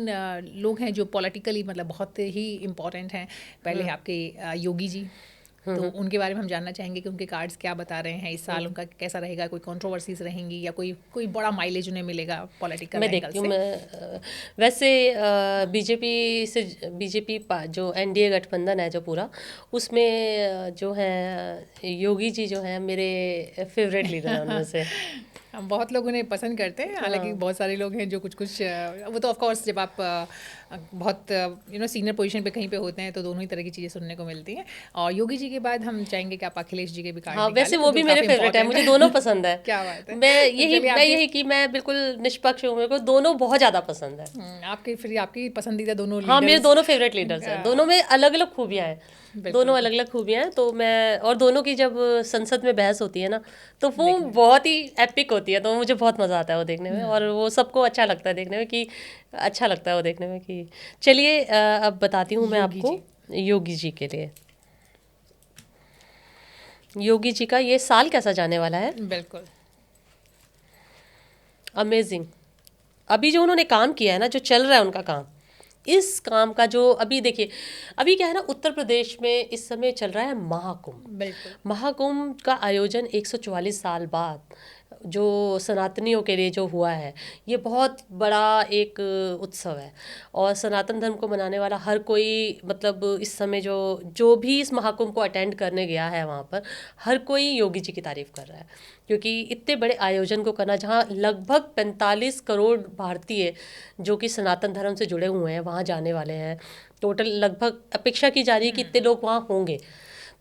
लोग हैं जो पॉलिटिकली मतलब बहुत ही इंपॉर्टेंट हैं। पहले आपके योगी जी, तो उनके बारे में हम जानना चाहेंगे कि उनके कार्ड्स क्या बता रहे हैं इस साल, उनका कैसा रहेगा, कोई कंट्रोवर्सीज रहेंगी या कोई बड़ा माइलेज उन्हें मिलेगा पॉलिटिकल मैं एंगल देखती हूँ। से। वैसे बीजेपी जो एनडीए गठबंधन है जो पूरा, उसमें जो है योगी जी जो है मेरे फेवरेट लीडर हैं उनमें से। हम बहुत लोग उन्हें पसंद करते हैं, हालांकि हाँ। बहुत सारे लोग हैं जो कुछ कुछ वो तो ऑफ कोर्स जब आप बहुत सीनियर पोजीशन पे कहीं पे होते हैं तो दोनों ही तरह की चीज़ें सुनने को मिलती हैं। और योगी जी के बाद हम चाहेंगे कि आप अखिलेश जी के भी कार्ड हाँ, वैसे निकालें, वो तो भी मेरे काफ़ी फेवरेट है, इंपॉर्टेंट मुझे है। दोनों पसंद है। क्या बात है। मैं तो चलिए आपकी यही कि मैं बिल्कुल निष्पक्ष हूँ, मेरे को दोनों बहुत ज़्यादा पसंद है। आपकी फिर आपकी पसंदीदा दोनों हाँ, मेरे लीडर्स। दोनों फेवरेट लीडर्स हैं, दोनों में अलग अलग खूबियाँ हैं। दोनों बिल्कुल अलग अलग खूबियाँ हैं, तो मैं और दोनों की जब संसद में बहस होती है ना, तो वो देखने। बहुत ही एपिक होती है, तो मुझे बहुत मज़ा आता है वो देखने में, और वो सबको अच्छा लगता है देखने में कि अच्छा लगता है वो देखने में कि चलिए अब बताती हूँ मैं योगी आपको जी। योगी जी के लिए। योगी जी का ये साल कैसा जाने वाला है? बिल्कुल। अमेजिंग। अभी जो उन्होंने काम किया है ना, जो चल रहा है उनका काम, इस काम का जो अभी देखिए, अभी क्या है ना, उत्तर प्रदेश में इस समय चल रहा है महाकुंभ। बिल्कुल। महाकुंभ का आयोजन 144 साल बाद जो सनातनियों के लिए जो हुआ है, ये बहुत बड़ा एक उत्सव है, और सनातन धर्म को मनाने वाला हर कोई, मतलब इस समय जो जो भी इस महाकुंभ को अटेंड करने गया है वहाँ पर, हर कोई योगी जी की तारीफ कर रहा है, क्योंकि इतने बड़े आयोजन को करना, जहाँ लगभग 45 करोड़ भारतीय जो कि सनातन धर्म से जुड़े हुए हैं वहाँ जाने वाले हैं। टोटल लगभग अपेक्षा की जा रही है कि इतने लोग वहाँ होंगे,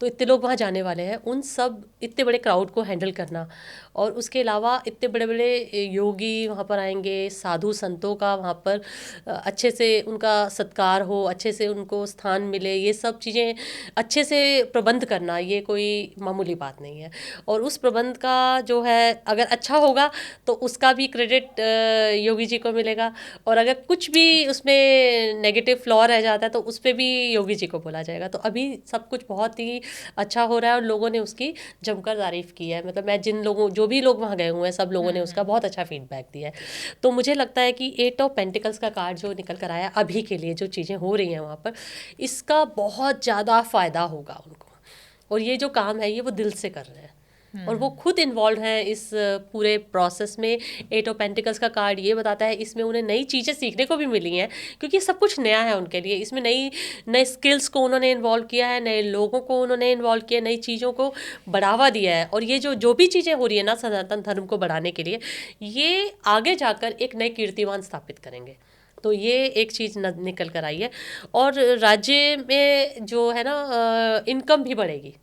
तो इतने लोग वहाँ जाने वाले हैं, उन सब इतने बड़े क्राउड को हैंडल करना, और उसके अलावा इतने बड़े बड़े योगी वहाँ पर आएंगे, साधु संतों का वहाँ पर अच्छे से उनका सत्कार हो, अच्छे से उनको स्थान मिले, ये सब चीज़ें अच्छे से प्रबंध करना, ये कोई मामूली बात नहीं है। और उस प्रबंध का जो है, अगर अच्छा होगा तो उसका भी क्रेडिट योगी जी को मिलेगा, और अगर कुछ भी उसमें नेगेटिव फ्लॉ रह जाता है तो उस पर भी योगी जी को बोला जाएगा। तो अभी सब कुछ बहुत ही अच्छा हो रहा है, और लोगों ने उसकी जमकर तारीफ की है। मतलब मैं जिन लोगों, जो भी लोग वहाँ गए हुए हैं, सब लोगों ने उसका बहुत अच्छा फीडबैक दिया है। तो मुझे लगता है कि 8 ऑफ पेंटिकल्स का कार्ड जो निकल कर आया अभी के लिए, जो चीज़ें हो रही हैं वहाँ पर, इसका बहुत ज़्यादा फ़ायदा होगा उनको, और ये जो काम है ये वो दिल से कर रहे हैं, और वो खुद इन्वॉल्व हैं इस पूरे प्रोसेस में। 8 ऑफ पेंटिकल्स का कार्ड ये बताता है, इसमें उन्हें नई चीज़ें सीखने को भी मिली हैं, क्योंकि सब कुछ नया है उनके लिए। इसमें नई नए स्किल्स को उन्होंने इन्वॉल्व किया है, नए लोगों को उन्होंने इन्वॉल्व किया, नई चीज़ों को बढ़ावा दिया है, और ये जो जो भी चीज़ें हो रही है ना सनातन धर्म को बढ़ाने के लिए, ये आगे जाकर एक नए कीर्तिमान स्थापित करेंगे। तो ये एक चीज़ निकल कर आई है, और राज्य में जो है ना इनकम भी बढ़ेगी।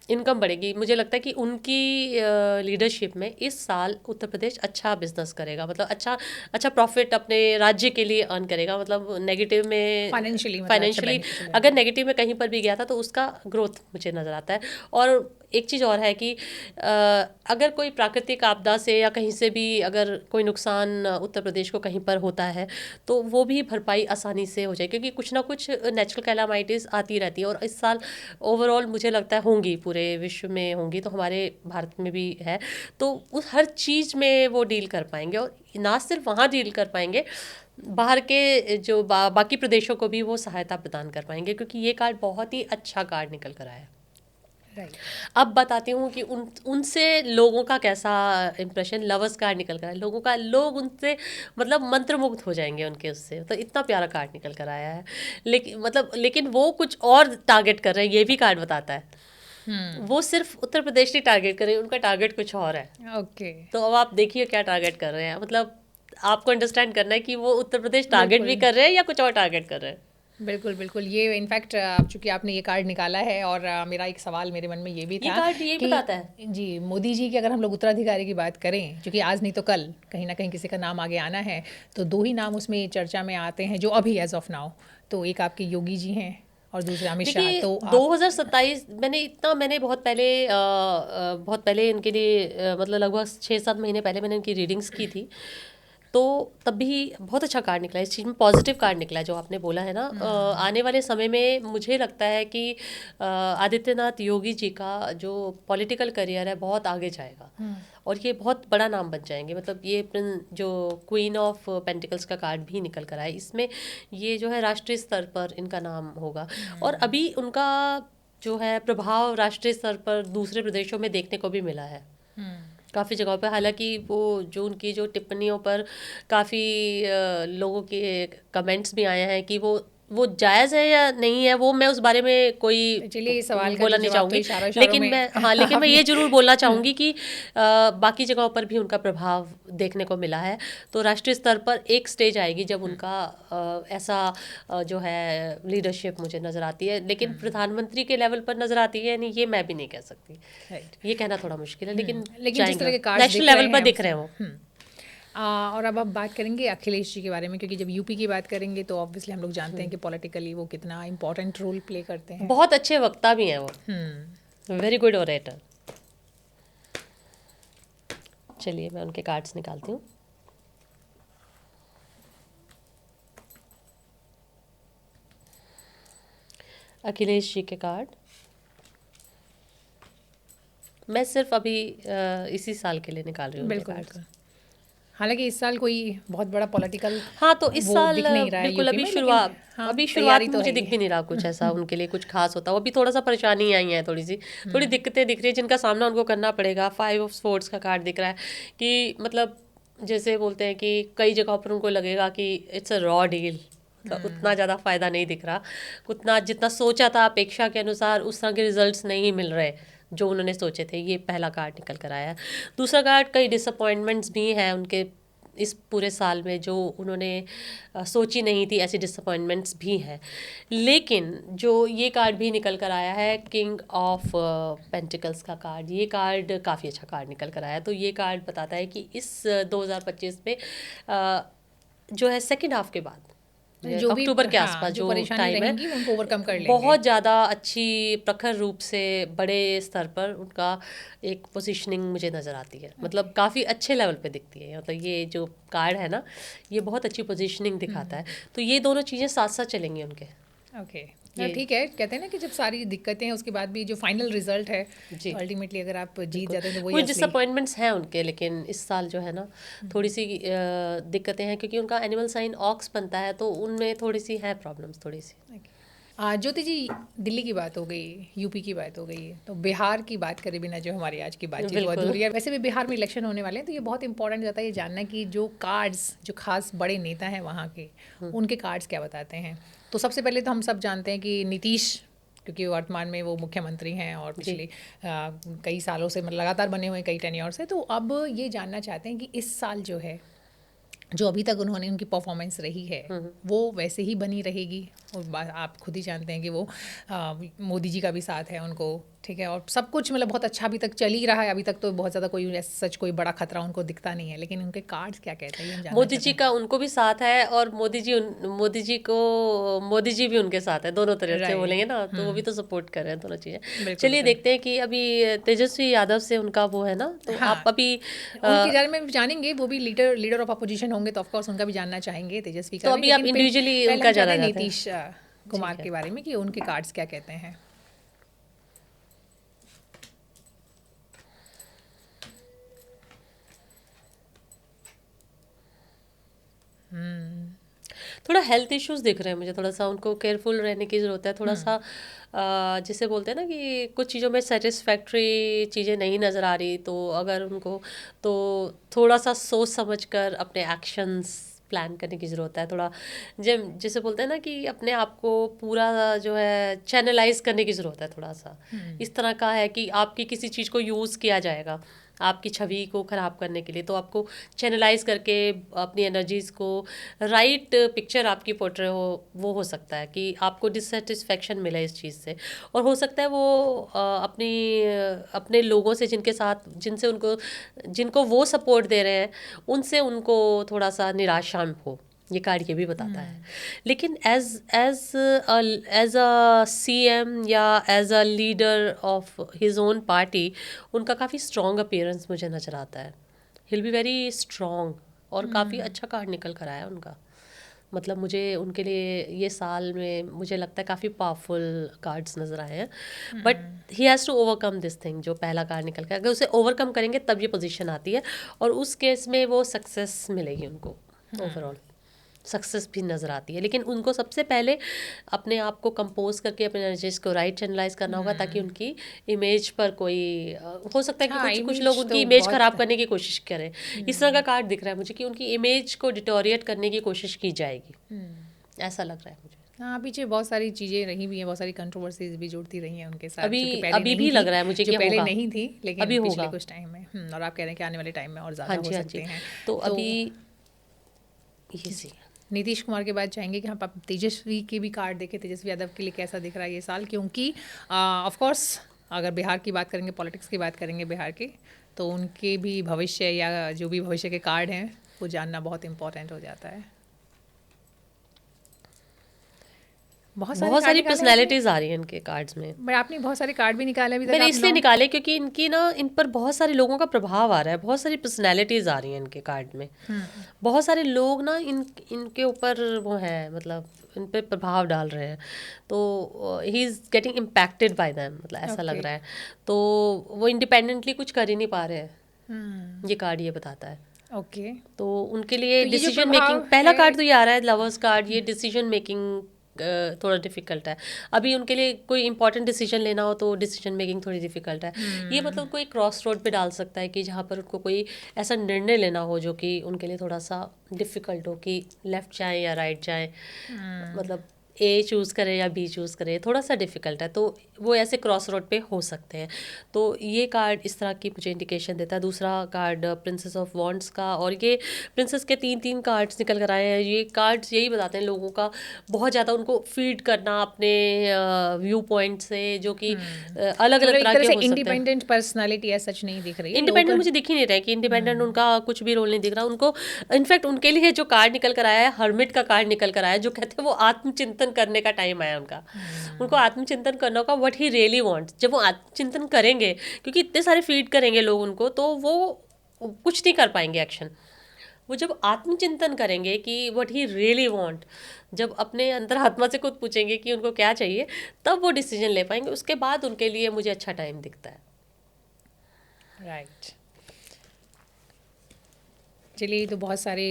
इनकम बढ़ेगी। मुझे लगता है कि उनकी लीडरशिप में इस साल उत्तर प्रदेश अच्छा बिजनेस करेगा, मतलब अच्छा अच्छा प्रॉफिट अपने राज्य के लिए अर्न करेगा। मतलब नेगेटिव में, फाइनेंशियली मतलब अच्छा फाइनेंशियली बेनिफिशियल अगर है। नेगेटिव में कहीं पर भी गया था तो उसका ग्रोथ मुझे नज़र आता है। और एक चीज़ और है कि अगर कोई प्राकृतिक आपदा से या कहीं से भी अगर कोई नुकसान उत्तर प्रदेश को कहीं पर होता है, तो वो भी भरपाई आसानी से हो जाए, क्योंकि कुछ ना कुछ नेचुरल कैलामाइटीज़ आती रहती है, और इस साल ओवरऑल मुझे लगता है होंगी, पूरे विश्व में होंगी, तो हमारे भारत में भी है। तो उस हर चीज़ में वो डील कर पाएंगे, और ना सिर्फ वहाँ डील कर पाएंगे, बाहर के जो बाकी प्रदेशों को भी वो सहायता प्रदान कर पाएंगे, क्योंकि ये कार्ड बहुत ही अच्छा कार्ड निकल कर आया है। राइट। अब बताती हूँ कि उनसे लोगों का कैसा इंप्रेशन, लवर्स कार्ड निकल कर आया लोगों का, लोग उनसे मतलब मंत्रमुग्ध हो जाएंगे उनके उससे, तो इतना प्यारा कार्ड निकल कर आया है। लेकिन वो कुछ और टारगेट कर रहे हैं, ये भी कार्ड बताता है। वो सिर्फ उत्तर प्रदेश ही टारगेट कर रहे हैं, उनका टारगेट कुछ और है। ओके। तो अब आप देखिए क्या टारगेट कर रहे हैं, मतलब आपको अंडरस्टैंड करना है कि वो उत्तर प्रदेश टारगेट भी बिल्कुल कर रहे हैं या कुछ और टारगेट कर रहे हैं। बिल्कुल बिल्कुल। ये इनफैक्ट चूंकि आपने ये कार्ड निकाला है, और मेरा एक सवाल मेरे मन में ये भी ये था कार्ड यही कि बताता है। जी, मोदी जी की अगर हम लोग उत्तराधिकारी की बात करें, क्योंकि आज नहीं तो कल कहीं ना कहीं किसी का नाम आगे आना है, तो दो ही नाम उसमें चर्चा में आते हैं जो अभी एज ऑफ नाउ, तो एक आपके योगी जी हैं और दूसरे अमित शाह। देखिए, तो आप 2027 मैंने बहुत पहले इनके लिए मतलब लगभग 6-7 महीने पहले मैंने इनकी रीडिंग्स की थी, तो तब भी बहुत अच्छा कार्ड निकला है। इस चीज़ में पॉजिटिव कार्ड निकला है जो आपने बोला है ना। आने वाले समय में मुझे लगता है कि आदित्यनाथ योगी जी का जो पॉलिटिकल करियर है बहुत आगे जाएगा, और ये बहुत बड़ा नाम बन जाएंगे। मतलब ये जो क्वीन ऑफ पेंटिकल्स का कार्ड भी निकल कर आया, इसमें ये जो है राष्ट्रीय स्तर पर इनका नाम होगा, और अभी उनका जो है प्रभाव राष्ट्रीय स्तर पर दूसरे प्रदेशों में देखने को भी मिला है काफ़ी जगहों पर। हालांकि वो जो उनकी जो टिप्पणियों पर काफ़ी लोगों के कमेंट्स भी आए हैं कि वो वो जायज़ है या नहीं है वो मैं उस बारे में कोई चलिए इस सवाल का बोलना जो नहीं जवाब तो चाहूँगी, इशारों इशारों लेकिन में लेकिन मैं आपने ये ज़रूर बोलना चाहूँगी कि बाकी जगहों पर भी उनका प्रभाव देखने को मिला है। तो राष्ट्रीय स्तर पर एक स्टेज आएगी जब उनका ऐसा जो है लीडरशिप मुझे नज़र आती है, लेकिन प्रधानमंत्री के लेवल पर नज़र आती है नहीं, ये मैं भी नहीं कह सकती। राइट। ये कहना थोड़ा मुश्किल है, लेकिन लेकिन जिस तरह जाएंगे के कार्ड्स नेशनल दिख रहे लेवल पर हैं दिख रहे हैं वो। और अब आप बात करेंगे अखिलेश जी के बारे में, क्योंकि जब यूपी की बात करेंगे तो ऑब्वियसली हम लोग जानते हैं कि पॉलिटिकली वो कितना इंपॉर्टेंट रोल प्ले करते हैं। बहुत अच्छे वक्ता भी हैं वो, वेरी गुड ओरेटर। चलिए मैं उनके कार्ड्स निकालती हूँ। अखिलेश जी के कार्ड मैं सिर्फ अभी इसी साल के लिए निकाल रही हूँ उनके बिल्कुल कार्ड्स। बिल्कुल। हालांकि इस साल कोई बहुत बड़ा पॉलिटिकल हाँ, तो इस वो साल दिख नहीं रहा है बिल्कुल यूपी अभी में, लेकिन शुरुआत हाँ अभी शुरुआत तैयारी में तो मुझे है दिख ही। भी नहीं रहा कुछ ऐसा उनके लिए कुछ खास होता है। वो अभी थोड़ा सा परेशानी आई है, थोड़ी दिक्कतें दिख रही है जिनका सामना उनको करना पड़ेगा। 5 ऑफ स्पोर्ट्स का कार्ड दिख रहा है कि मतलब जैसे बोलते हैं कि कई जगहों पर उनको लगेगा कि इट्स अ रॉ डील, उतना ज़्यादा फ़ायदा नहीं दिख रहा, उतना जितना सोचा था अपेक्षा के अनुसार उस तरह के रिजल्ट्स नहीं मिल रहे जो उन्होंने सोचे थे। ये पहला कार्ड निकल कर आया है। दूसरा कार्ड, कई डिसअपॉइंटमेंट्स भी हैं उनके इस पूरे साल में जो उन्होंने सोची नहीं थी, ऐसी डिसअपॉइंटमेंट्स भी हैं। लेकिन जो ये कार्ड भी निकल कर आया है, किंग ऑफ पेंटिकल्स का कार्ड, ये कार्ड काफ़ी अच्छा कार्ड निकल कर आया है। तो ये कार्ड बताता है कि इस 2025 में जो है सेकेंड हाफ के बाद जो भी अक्टूबर के हाँ आसपास जो जो परेशानी टाइम है, रहेंगी उनको ओवरकम कर लेंगे। बहुत ज़्यादा अच्छी प्रखर रूप से बड़े स्तर पर उनका एक पोजीशनिंग मुझे नज़र आती है। मतलब काफ़ी अच्छे लेवल पे दिखती है। मतलब ये जो कार्ड है ना, ये बहुत अच्छी पोजीशनिंग दिखाता है। तो ये दोनों चीज़ें साथ साथ चलेंगी उनके। ओके ये ठीक है। कहते हैं ना कि जब सारी दिक्कतें हैं उसके बाद भी जो फाइनल रिजल्ट है जी तो अल्टीमेटली अगर आप जीत बिल्कुल। जाते हैं तो वही कुछ असली। डिसअपॉइंटमेंट्स हैं उनके, लेकिन इस साल जो है ना थोड़ी सी दिक्कतें हैं क्योंकि उनका एनिमल साइन ऑक्स बनता है, तो उनमें थोड़ी सी है प्रॉब्लम्स थोड़ी सी। ज्योति जी, दिल्ली की बात हो गई, यूपी की बात हो गई, तो बिहार की बात करे बिना जो हमारी आज की बातचीत वो बिल्कुल। अधूरी है। वैसे भी बिहार में इलेक्शन होने वाले हैं तो ये बहुत इंपॉर्टेंट जाता है ये जानना कि जो कार्ड्स जो खास बड़े नेता हैं वहाँ के, उनके कार्ड्स क्या बताते हैं। तो सबसे पहले तो हम सब जानते हैं कि नीतीश, क्योंकि वर्तमान में वो मुख्यमंत्री हैं और पिछले कई सालों से मतलब लगातार बने हुए कई टेन्योर से, तो अब ये जानना चाहते हैं कि इस साल जो है, जो अभी तक उन्होंने उनकी परफॉर्मेंस रही है वो वैसे ही बनी रहेगी। और आप खुद ही जानते हैं कि वो मोदी जी का भी साथ है उनको, ठीक है, और सब कुछ मतलब बहुत अच्छा अभी तक चल ही रहा है। अभी तक तो बहुत ज़्यादा कोई सच कोई बड़ा खतरा उनको दिखता नहीं है, लेकिन उनके कार्ड्स क्या कहते हैं ये हम जानना मोदी जी चाहते का उनको भी साथ है और मोदी जी भी उनके साथ है। दोनों तरफ से राइट। बोलेंगे ना, तो वो भी तो सपोर्ट कर रहे हैं दोनों चीज़ें। बिल्कुल चलिए बिल्कुल। देखते हैं कि अभी तेजस्वी यादव से उनका वो है ना, तो हाँ, आप अभी उनके बारे में भी जानेंगे। वो भी लीडर ऑफ अपोजिशन होंगे तो ऑफकोर्स उनका भी जानना चाहेंगे, तेजस्वी का तो भी। अभी आप लेकिन इंडिविजुअली पहले उनका हम जाना जानते हैं चाहते हैं। नीतीश कुमार ठीक है। के बारे में कि उनके कार्ड्स क्या कहते हैं। थोड़ा हेल्थ इश्यूज दिख रहे हैं मुझे, थोड़ा सा उनको केयरफुल रहने की ज़रूरत है। थोड़ा सा जिसे बोलते हैं ना कि कुछ चीज़ों में सेटिस्फैक्ट्री चीज़ें नहीं नज़र आ रही, तो अगर उनको तो थोड़ा सा सोच समझ कर अपने एक्शंस प्लान करने की ज़रूरत है। थोड़ा जैसे बोलते हैं ना कि अपने आप को पूरा जो है चैनलाइज करने की ज़रूरत है। थोड़ा सा इस तरह का है कि आपकी किसी चीज़ को यूज़ किया जाएगा आपकी छवि को ख़राब करने के लिए, तो आपको चैनलाइज करके अपनी एनर्जीज़ को राइट पिक्चर आपकी पोर्ट्रे वो हो सकता है कि आपको डिससेटिस्फेक्शन मिले इस चीज़ से, और हो सकता है वो अपने लोगों से जिनको वो सपोर्ट दे रहे हैं उनसे उनको थोड़ा सा निराशा हो। ये कार्ड ये भी बताता है। लेकिन एज अ सीएम या as a leader of his own party उनका काफ़ी स्ट्रॉन्ग अपीयरेंस मुझे नज़र आता है। हिल बी वेरी स्ट्रॉन्ग, और काफ़ी अच्छा कार्ड निकल कर आया उनका। मतलब मुझे उनके लिए ये साल में मुझे लगता है काफ़ी पावरफुल कार्ड्स नज़र आए हैं। But he has to overcome this thing. जो पहला कार्ड निकल के, अगर उसे ओवरकम करेंगे तब ये पोजीशन आती है, और उस केस में वो सक्सेस मिलेगी उनको। ओवरऑल सक्सेस भी नज़र आती है, लेकिन उनको सबसे पहले अपने आप को कंपोज करके अपने एनर्जीज को राइट चैनलाइज करना होगा, ताकि उनकी इमेज पर कोई हो सकता है कि हाँ, कुछ इमेज लोग उनकी तो इमेज बहुत ख़राब करने की कोशिश करें। इस तरह का कार्ड दिख रहा है मुझे कि उनकी इमेज को डिटोरिएट करने की कोशिश की जाएगी, ऐसा लग रहा है मुझे। हाँ, पीछे बहुत सारी चीज़ें रही भी हैं, बहुत सारी कंट्रोवर्सीज भी जुड़ती रही हैं उनके साथ, अभी जो कि पहले अभी नहीं भी थी, लग रहा है मुझे जो कि पहले होगा, नहीं थी, अभी लेकिन पिछले होगा। कुछ टाइम में और आप कह रहे हैं कि आने वाले टाइम में और हाँ ज़्यादा हो जी, हाँ सकते जी। हैं। तो तो अभी ये सी नीतीश कुमार के बाद चाहेंगे कि हम आप तेजस्वी के भी कार्ड देखें, तेजस्वी यादव के लिए कैसा दिख रहा है ये साल, क्योंकि ऑफ कोर्स अगर बिहार की बात करेंगे, पॉलिटिक्स की बात करेंगे बिहार की, तो उनके भी भविष्य या जो भी भविष्य के कार्ड हैं वो जानना बहुत इम्पोर्टेंट हो जाता है। बहुत सारे बहुत कार्ड सारी निकाले हैं आपने, पर्सनैलिटीज़ आ रही हैं इनके कार्ड्स में। बट आपने बहुत सारे कार्ड भी निकाले अभी तक, मैंने आप इसलिए 9। निकाले क्योंकि इनकी ना इन पर बहुत सारे लोगों का प्रभाव आ रहा है, बहुत सारी पर्सनैलिटीज़ आ रही हैं इनके कार्ड में। बहुत सारे लोग ना इनके ऊपर वो है, मतलब इन पे प्रभाव डाल रहे हैं, तो he is getting impacted by them, मतलब ऐसा लग ओके। रहा है। तो वो इंडिपेंडेंटली कुछ कर ही नहीं पा रहे हैं, ये कार्ड ये बताता है। ओके, तो उनके लिए तो ये जो डिसीजन मेकिंग, प्रभाव पहला है, कार्ड तो ये आ रहा है लवर्स कार्ड, ये डिसीजन मेकिंग थोड़ा डिफिकल्ट है। अभी उनके लिए कोई इंपॉर्टेंट डिसीजन लेना हो तो डिसीजन मेकिंग थोड़ी डिफिकल्ट है। ये मतलब कोई क्रॉस रोड पे डाल सकता है कि जहाँ पर उनको कोई ऐसा निर्णय लेना हो जो कि उनके लिए थोड़ा सा डिफिकल्ट हो, कि लेफ्ट जाएं या राइट जाएं, मतलब ए चूज़ करें या बी चूज़ करें, थोड़ा सा डिफिकल्ट है। तो वो ऐसे क्रॉस रोड पे हो सकते हैं। तो ये कार्ड इस तरह की मुझे इंडिकेशन देता है। दूसरा कार्ड प्रिंसेस ऑफ वॉन्ड्स का, और ये प्रिंसेस के 3 कार्ड्स निकल कर आए हैं। ये कार्ड्स यही बताते हैं लोगों का बहुत ज़्यादा उनको फीड करना अपने व्यू पॉइंट से, जो कि अलग तो अलग मतलब एक तरह तरह के से हो सकते हैं। इंडिपेंडेंट पर्सनालिटी है, सच नहीं दिख रही है लोगों इंडिपेंडेंट का। मुझे दिख ही नहीं रहा है कि इंडिपेंडेंट उनका कुछ भी रोल नहीं दिख रहा उनको। इनफैक्ट उनके लिए जो कार्ड निकल कर आया है, हर्मिट का कार्ड निकल कर आया है, जो कहते हैं वो आत्मचिंतन करने का टाइम आया उनका। उनको आत्मचिंतन करना होगा, व्हाट ही रियली वांट्स। जब वो आत्मचिंतन करेंगे, क्योंकि इतने सारे फीड करेंगे लोग उनको, तो वो कुछ नहीं कर पाएंगे एक्शन। वो जब आत्मचिंतन करेंगे कि व्हाट ही रियली वांट, जब अपने अंदर आत्मा से खुद पूछेंगे कि उनको क्या चाहिए, तब वो डिसीजन ले पाएंगे। उसके बाद उनके लिए मुझे अच्छा टाइम दिखता है। राइट। चलिए, ये तो बहुत सारे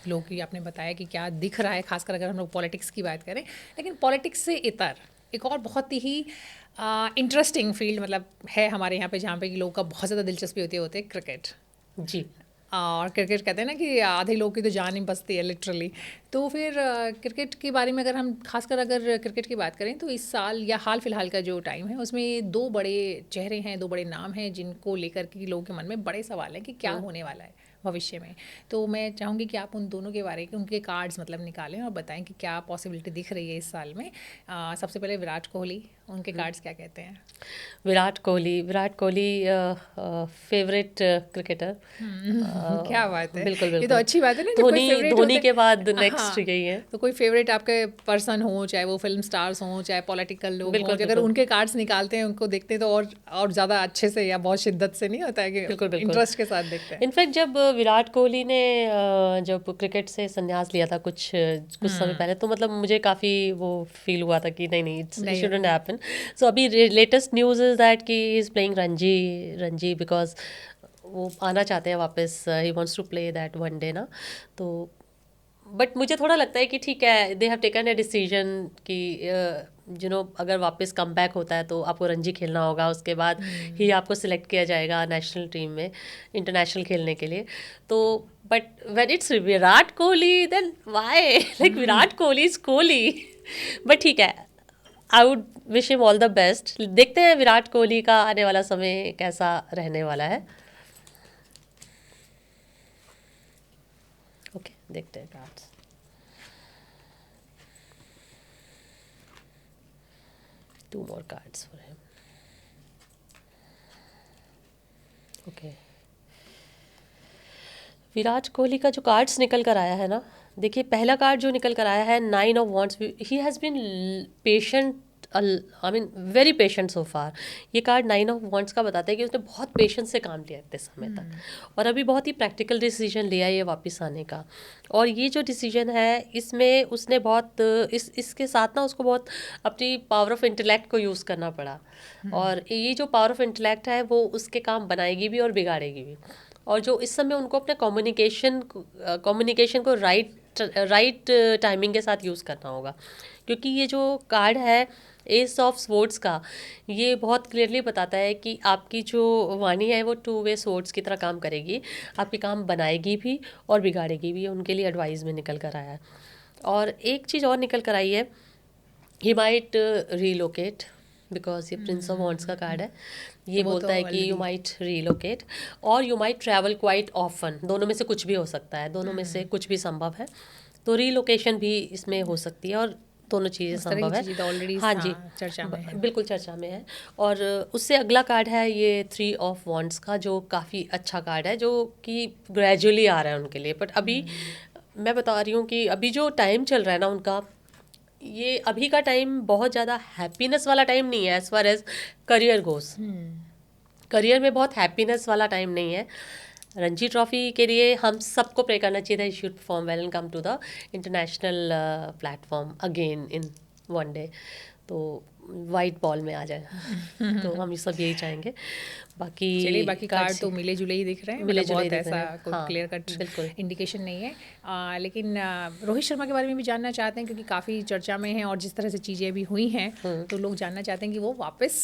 लोग की आपने बताया कि क्या दिख रहा है, खासकर अगर हम लोग पॉलिटिक्स की बात करें, लेकिन पॉलिटिक्स से इतर एक और बहुत ही इंटरेस्टिंग फील्ड मतलब है हमारे यहाँ पे, जहाँ पे कि लोगों का बहुत ज़्यादा दिलचस्पी होती है क्रिकेट। जी। और क्रिकेट कहते हैं ना कि आधे लोग की तो जान ही बसती है लिटरली। तो फिर क्रिकेट के बारे में अगर हम खासकर अगर क्रिकेट की बात करें, तो इस साल या हाल फिलहाल का जो टाइम है उसमें 2 बड़े चेहरे हैं, 2 बड़े नाम हैं जिनको लेकर के लोगों के मन में बड़े सवाल हैं कि क्या होने वाला है भविष्य में। तो मैं चाहूँगी कि आप उन दोनों के बारे में उनके कार्ड्स मतलब निकालें और बताएं कि क्या पॉसिबिलिटी दिख रही है इस साल में। सबसे पहले विराट कोहली, उनके कार्ड्स क्या कहते हैं? Virat Kohli favourite cricketer. क्या बात है! बिल्कुल ये तो बिल्कुल। अच्छी बात है ना, जब कोई फेवरेट धोनी होते के बाद हैं। नेक्स्ट हाँ, यही है। तो कोई फेवरेट आपके पर्सन हो, चाहे वो फिल्म स्टार्स हों, चाहे पॉलिटिकल लोग हों, बिल्कुल अगर बिल्कुल। उनके कार्ड्स निकालते हैं, उनको देखते हैं, तो और ज़्यादा अच्छे से या बहुत शिद्दत से नहीं होता है कि बिल्कुल बिल्कुल। इंटरेस्ट के साथ देखते हैं। इनफैक्ट जब विराट कोहली ने जब क्रिकेट से संन्यास लिया था कुछ कुछ समय पहले, तो मतलब मुझे काफ़ी वो फील हुआ था कि नहीं नहीं, इट नहीं शुडंट हैपन। सो अभी लेटेस्ट न्यूज़ इज़ दैट कि he is playing Ranji because वो आना चाहते हैं वापस, he wants to play that one day ना। तो बट मुझे थोड़ा लगता है कि ठीक है, they have taken a decision कि अगर वापस कम बैक होता है तो आपको रणजी खेलना होगा, उसके बाद ही आपको सिलेक्ट किया जाएगा नेशनल टीम में इंटरनेशनल खेलने के लिए। तो but when it's Virat Kohli then why, like Virat Kohli is Kohli. But ठीक है, I would wish him all the best. देखते हैं विराट कोहली का आने वाला समय कैसा रहने वाला है। ओके, देखते हैं cards. Two more cards for him. Okay. Virat Kohli का जो कार्ड्स निकल कर आया है ना, देखिए पहला कार्ड जो निकल कर आया है 9 of wands. He has been patient, I mean very patient so far. ये कार्ड 9 ऑफ वॉन्ड्स का बताता है कि उसने बहुत पेशेंस से काम लिया इतने समय तक, और अभी बहुत ही प्रैक्टिकल डिसीजन लिया है ये वापस आने का। और ये जो डिसीजन है इसमें उसने बहुत इसके साथ ना उसको बहुत अपनी पावर ऑफ इंटेलेक्ट को यूज़ करना पड़ा। और ये जो पावर ऑफ इंटेलेक्ट है वो उसके काम बनाएगी भी और बिगाड़ेगी भी। और जो इस समय उनको अपने कम्युनिकेशन को राइट टाइमिंग के साथ यूज़ करना होगा, क्योंकि ये जो कार्ड है एस ऑफ स्वॉर्ड्स का, ये बहुत क्लियरली बताता है कि आपकी जो वाणी है वो 2 वे स्वॉर्ड्स की तरह काम करेगी। आपके काम बनाएगी भी और बिगाड़ेगी भी, उनके लिए एडवाइस में निकल कर आया है। और एक चीज़ और निकल कर आई है, ही माइट रीलोकेट, बिकॉज ये प्रिंस ऑफ वॉन्ड्स का कार्ड है। ये वो बोलता तो है कि यू माइट रीलोकेट और you might travel quite often, दोनों में से कुछ भी हो सकता है, दोनों में से कुछ भी संभव है। तो रीलोकेशन भी इसमें हो सकती है और दोनों चीज़ें उस तरह की संभव है। चीज़ें तो ऑलरेडी हाँ जी, चर्चा में है। बिल्कुल चर्चा में है। और उससे अगला कार्ड है ये 3 ऑफ वॉन्ड्स का, जो काफ़ी अच्छा कार्ड है, जो कि ग्रेजुअली आ रहा है उनके लिए। बट अभी मैं बता रही हूँ कि अभी जो टाइम चल रहा है ना उनका, ये अभी का टाइम बहुत ज़्यादा हैप्पीनेस वाला टाइम नहीं है एज फार एज करियर गोस। करियर में बहुत हैप्पीनेस वाला टाइम नहीं है। रणजी ट्रॉफी के लिए हम सबको प्रे करना चाहिए था, he should perform well and come to the international platform again in one day, तो वाइट बॉल में आ जाए। तो हम ये सब यही चाहेंगे। बाकी चलिए, बाकी कार्ड तो मिले जुले ही दिख रहे हैं, मिले मतलब जुले बहुत दिख रहे ऐसा हैं, कोई हाँ, क्लियर कट बिल्कुल। इंडिकेशन नहीं है। लेकिन रोहित शर्मा के बारे में भी जानना चाहते हैं, क्योंकि काफ़ी चर्चा में है और जिस तरह से चीज़ें अभी हुई हैं, तो लोग जानना चाहते हैं कि वो वापस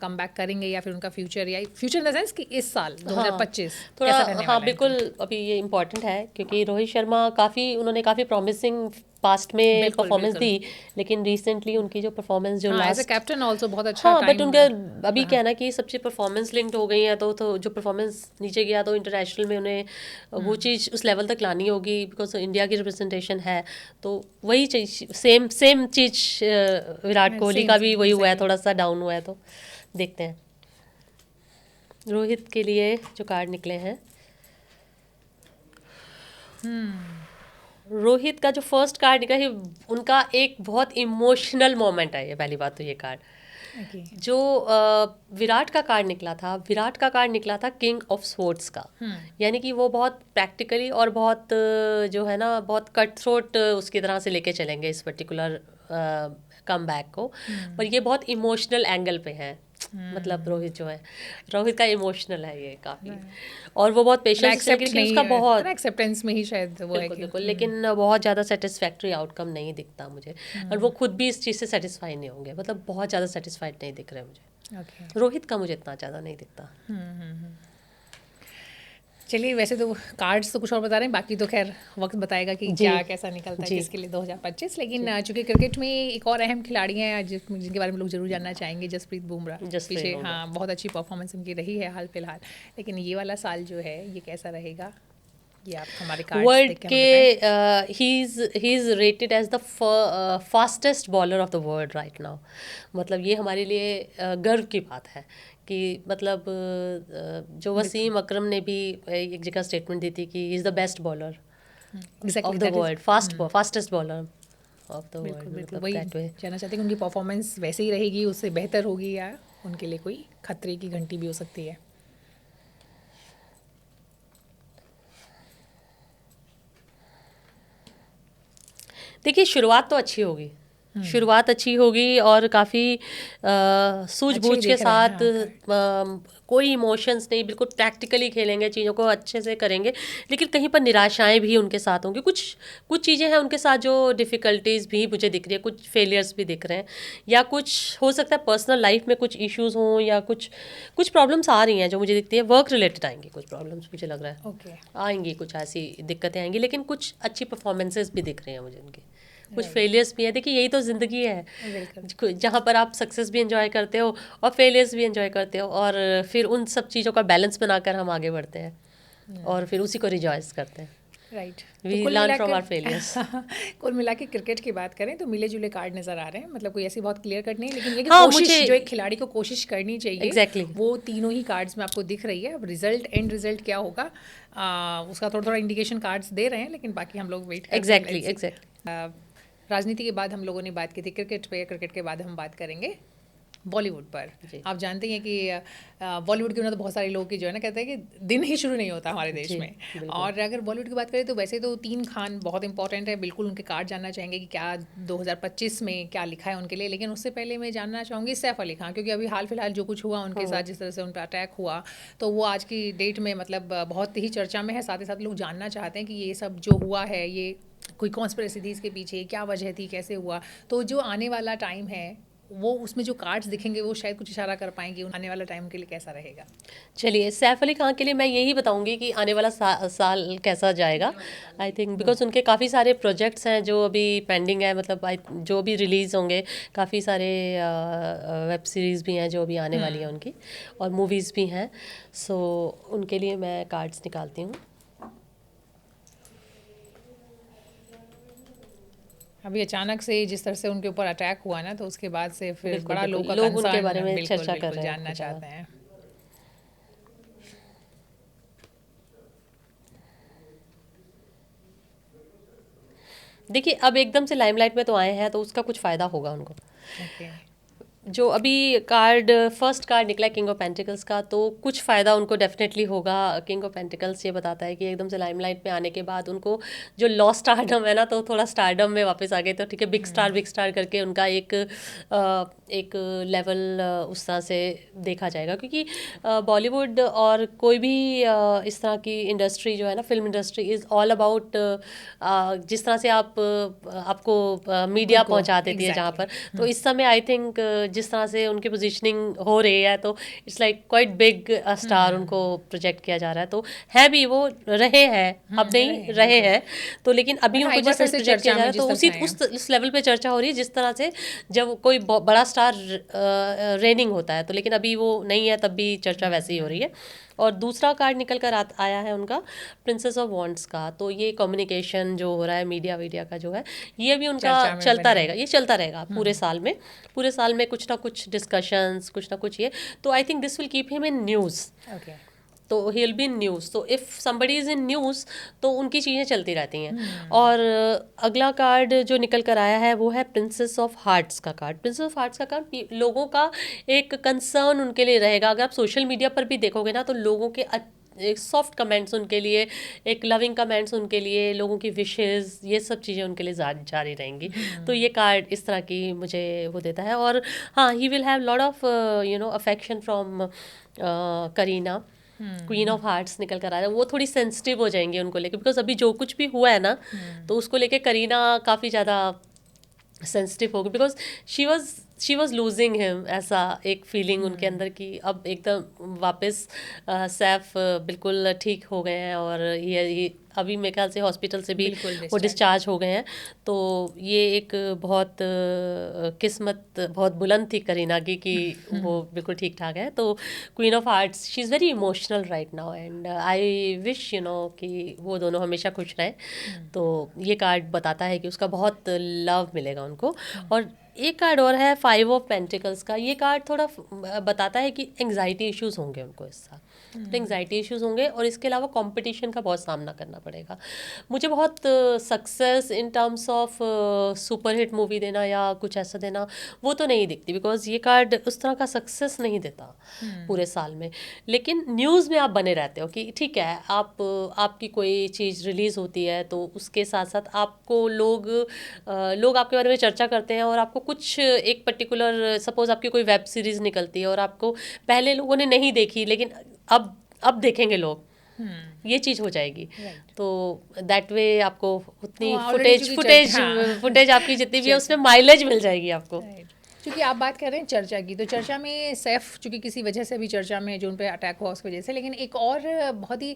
कम बैक करेंगे या फिर उनका फ्यूचर, या फ्यूचर इन द सेंस कि इस साल 2025 थोड़ा, कैसा रहने हाँ वाला है। बिल्कुल, अभी ये इम्पॉर्टेंट है क्योंकि रोहित शर्मा उन्होंने काफ़ी प्रॉमिसिंग पास्ट में बिल्कुल, परफॉर्मेंस बिल्कुल। दी, लेकिन रिसेंटली उनकी जो परफॉर्मेंस जो हाँ, as a last, captain also बहुत अच्छा हाँ, बट टाइम उनका अभी क्या है ना कि सब चीज़ परफॉर्मेंस लिंक्ड हो गई है, तो जो परफॉर्मेंस नीचे गया तो इंटरनेशनल में उन्हें वो चीज़ उस लेवल तक लानी होगी, बिकॉज इंडिया की रिप्रेजेंटेशन है। तो वही चीज़ सेम चीज़ विराट कोहली सेम का भी वही हुआ है, exactly। थोड़ा सा डाउन हुआ है। तो देखते हैं रोहित के लिए जो कार्ड निकले हैं। रोहित का जो फर्स्ट कार्ड निकला है, उनका एक बहुत इमोशनल मोमेंट है ये, पहली बात तो ये कार्ड। Okay। जो विराट का कार्ड निकला था, विराट का कार्ड निकला था किंग ऑफ स्वॉर्ड्स का, यानी कि वो बहुत प्रैक्टिकली और बहुत जो है ना बहुत कट थ्रोट उसकी तरह से लेके चलेंगे इस पर्टिकुलर कम बैक को। पर ये बहुत इमोशनल एंगल पे है, मतलब रोहित जो है, रोहित का इमोशनल है ये काफ़ी, और वो बहुत पेशेंस से, लेकिन उसका बहुत एक्सेप्टेंस में ही शायद वो है बिल्कुल कि बिल्कुल, लेकिन बहुत ज़्यादा सेटिस्फैक्ट्री आउटकम नहीं दिखता मुझे, और वो खुद भी इस चीज़ से सेटिस्फाई नहीं होंगे, मतलब बहुत ज़्यादा सेटिस्फाइड नहीं दिख रहे मुझे। Okay। रोहित का मुझे इतना ज़्यादा नहीं दिखता। चलिए, वैसे तो कार्ड्स तो कुछ और बता रहे हैं, बाकी तो खैर वक्त बताएगा कि जी। क्या कैसा निकलता है जी। किसके लिए 2025। लेकिन चूंकि क्रिकेट में एक और अहम खिलाड़ी हैं जिनके बारे में लोग जरूर जानना चाहेंगे, जसप्रीत बुमराह। जसप्रीत पीछे बुमराह। हाँ बहुत अच्छी परफॉर्मेंस उनकी रही है हाल फिलहाल, लेकिन ये वाला साल जो है ये कैसा रहेगा, ये आप हमारे कार्ड्स वर्ल्ड देख के हमें बताएं। के he is rated as the fastest bowler of the world right now. मतलब ये हमारे लिए गर्व की बात है कि मतलब जो वसीम अकरम ने भी एक जगह स्टेटमेंट दी थी कि he is the best bowler of the world, fastest bowler of the world, बिल्कुल मतलब वही दैट वे। जानना चाहते हैं कि उनकी परफॉर्मेंस वैसे ही रहेगी, उससे बेहतर होगी, या उनके लिए कोई खतरे की घंटी भी हो सकती है। देखिए, शुरुआत तो अच्छी होगी, शुरुआत अच्छी होगी और काफ़ी सूझबूझ के दिख रहे हैं, साथ, कोई इमोशंस नहीं, बिल्कुल प्रैक्टिकली खेलेंगे, चीज़ों को अच्छे से करेंगे। लेकिन कहीं पर निराशाएं भी उनके साथ होंगी, कुछ चीज़ें हैं उनके साथ जो डिफ़िकल्टीज़ भी मुझे दिख रही है, कुछ फेलियर्स भी दिख रहे हैं, या कुछ हो सकता है पर्सनल लाइफ में कुछ इश्यूज़ हों, या कुछ प्रॉब्लम्स आ रही हैं जो मुझे दिखती है। वर्क रिलेटेड आएंगी कुछ प्रॉब्लम्स, मुझे लग रहा है ओके। आएंगी, कुछ ऐसी दिक्कतें आएंगी, लेकिन कुछ अच्छी परफॉर्मेंसेस भी दिख रही हैं मुझे उनकी, कुछ फेलियर्स भी है। देखिए, यही तो ज़िंदगी है, जहाँ पर आप सक्सेस भी एंजॉय करते हो और फेलियर्स भी एंजॉय करते हो, और फिर उन सब चीज़ों का बैलेंस बनाकर हम आगे बढ़ते हैं और फिर उसी को रिजॉयस करते हैं। Right. We learn from our failures। कुल मिला के क्रिकेट की बात करें तो मिले जुले कार्ड नजर आ रहे हैं, मतलब कोई ऐसी बहुत क्लियर कट नहीं है, लेकिन ये कि हाँ, कोशिश मुझे जो एक खिलाड़ी को कोशिश करनी चाहिए, Exactly। वो तीनों ही कार्ड्स में आपको दिख रही है। अब एंड रिजल्ट क्या होगा उसका थोड़ा इंडिकेशन कार्ड्स दे रहे हैं, लेकिन बाकी हम लोग वेट एग्जैक्टली। राजनीति के बाद हम लोगों ने बात की थी क्रिकेट पे, क्रिकेट के बाद हम बात करेंगे बॉलीवुड पर। आप जानते हैं कि बॉलीवुड के तो बहुत सारे लोग की जो है ना कहते हैं कि दिन ही शुरू नहीं होता हमारे देश में। और अगर बॉलीवुड की बात करें तो वैसे तो 3 खान बहुत इंपॉर्टेंट है, बिल्कुल उनके कार्ड जानना चाहेंगे कि क्या 2025 में क्या लिखा है उनके लिए। लेकिन उससे पहले मैं जानना चाहूँगी सैफ अली खान, क्योंकि अभी हाल फिलहाल जो कुछ हुआ उनके साथ, जिस तरह से उन पर अटैक हुआ, तो वो आज की डेट में मतलब बहुत ही चर्चा में है। साथ ही साथ लोग जानना चाहते हैं कि ये सब जो हुआ है ये कोई कॉन्स्पिरेसी थी इसके पीछे, क्या वजह थी, कैसे हुआ। तो जो आने वाला टाइम है वो उसमें जो कार्ड्स दिखेंगे वो शायद कुछ इशारा कर पाएंगे आने वाला टाइम के लिए कैसा रहेगा। चलिए, सैफ अली खान के लिए मैं यही बताऊंगी कि आने वाला साल कैसा जाएगा। आई थिंक बिकॉज उनके काफ़ी सारे प्रोजेक्ट्स हैं जो अभी पेंडिंग है, मतलब जो भी रिलीज़ होंगे, काफ़ी सारे वेब सीरीज़ भी हैं जो अभी आने वाली हैं उनकी, और मूवीज़ भी हैं। सो उनके लिए मैं कार्ड्स निकालती हूँ। अभी अचानक से जिस तरह से उनके ऊपर अटैक हुआ ना, तो उसके बाद से फिर बिल्कुल, बड़ा बिल्कुल, लोगों का लोग उनके कंसर्न बारे में बिल्कुल चर्चा कर बिल्कुल रहे हैं जानना बहुत ज़्यादा। चाहते हैं। देखिए, अब एकदम से लाइमलाइट में तो आए हैं, तो उसका कुछ फ़ायदा होगा उनको। ओके। जो अभी फर्स्ट कार्ड निकला किंग ऑफ पेंटिकल्स का, तो कुछ फ़ायदा उनको डेफिनेटली होगा। किंग ऑफ पेंटिकल्स ये बताता है कि एकदम से लाइमलाइट में आने के बाद उनको जो लॉस्ट स्टारडम है ना, तो थोड़ा स्टारडम में वापस आ गए, तो ठीक है, बिग स्टार करके उनका एक लेवल उस तरह से देखा जाएगा। क्योंकि बॉलीवुड और कोई भी इस तरह की इंडस्ट्री जो है ना, film industry is all about जिस तरह से आपको मीडिया उनको पहुंचा देती है जहाँ पर। तो इस समय आई थिंक जिस तरह से उनकी पोजीशनिंग हो रही है, तो it's like quite big star उनको प्रोजेक्ट किया जा रहा है। तो है भी, वो रहे हैं, अब नहीं रहे हैं, तो लेकिन अभी बट हाँ, उनको एक बार जिस तरह फिर से से प्रोजेक्ट किया चर्चा जा रहा में है, तो जिस तरह से उसी आए हैं। उस लेवल पे चर्चा हो रही है जिस तरह से जब कोई बड़ा स्टार रेनिंग होता है। तो लेकिन अभी वो नहीं है, तब भी चर्चा वैसे ही हो रही है। और दूसरा कार्ड निकल कर आया है उनका प्रिंसेस ऑफ वॉन्ड्स का। तो ये कम्युनिकेशन जो हो रहा है, मीडिया वीडिया का जो है, ये भी उनका चर्चा में चलता बने। रहेगा, ये चलता रहेगा पूरे साल में कुछ ना कुछ डिस्कशंस, कुछ ना कुछ ये। तो I think this will keep him in news. Okay. तो he will be in news. तो if somebody is in news, तो उनकी चीज़ें चलती रहती हैं। और अगला कार्ड जो निकल कर आया है वो है प्रिंसेस ऑफ हार्ट्स का कार्ड। प्रिंसेस ऑफ हार्ट्स का कार्ड लोगों का एक कंसर्न उनके लिए रहेगा। अगर आप सोशल मीडिया पर भी देखोगे ना, तो लोगों के एक सॉफ्ट कमेंट्स उनके लिए, एक लविंग कमेंट्स उनके लिए, लोगों की विशेस, ये सब चीज़ें उनके लिए जारी रहेंगी। तो ये कार्ड इस तरह की मुझे वो देता है। और हाँ, he will have lot of affection from Kareena. Queen of hearts निकल कर आ रहा है, वो थोड़ी सेंसिटिव हो जाएंगी उनको लेके, बिकॉज अभी जो कुछ भी हुआ है ना, तो उसको लेके करीना काफ़ी ज़्यादा सेंसिटिव होगी। Because she was losing him, ऐसा एक फीलिंग उनके अंदर की अब एकदम वापस सैफ बिल्कुल ठीक हो गए हैं, और ये अभी मेरे ख्याल से हॉस्पिटल से भी वो डिस्चार्ज हो गए हैं। तो ये एक बहुत किस्मत बहुत बुलंद थी करीना की कि वो बिल्कुल ठीक ठाक है। तो queen of hearts, she is very emotional right now, and I wish कि वो दोनों हमेशा खुश रहें। तो ये कार्ड बताता है कि उसका बहुत लव मिलेगा उनको। और एक कार्ड और है 5 ऑफ पेंटिकल्स का। ये कार्ड थोड़ा बताता है कि एंग्जाइटी इश्यूज होंगे उनको इस साल। तो एंग्जाइटी इश्यूज होंगे, और इसके अलावा कंपटीशन का बहुत सामना करना पड़ेगा। मुझे बहुत success in terms of super hit movie देना या कुछ ऐसा देना, वो तो नहीं दिखती, बिकॉज ये कार्ड उस तरह का सक्सेस नहीं देता पूरे साल में। लेकिन न्यूज़ में आप बने रहते हो कि ठीक है, आपकी कोई चीज़ रिलीज़ होती है, तो उसके साथ साथ आपको लोग आपके बारे में चर्चा करते हैं, और आपको कुछ एक पर्टिकुलर, सपोज आपकी कोई वेब सीरीज़ निकलती है और आपको पहले लोगों ने नहीं देखी, लेकिन अब देखेंगे लोग, ये चीज़ हो जाएगी। तो दैट वे आपको उतनी फुटेज आपकी जितनी भी है उसमें माइलेज मिल जाएगी आपको। क्योंकि आप बात कर रहे हैं चर्चा की, तो चर्चा में सैफ चूँकि किसी वजह से भी चर्चा में जो उन पे अटैक हुआ उसकी वजह से, लेकिन एक और बहुत ही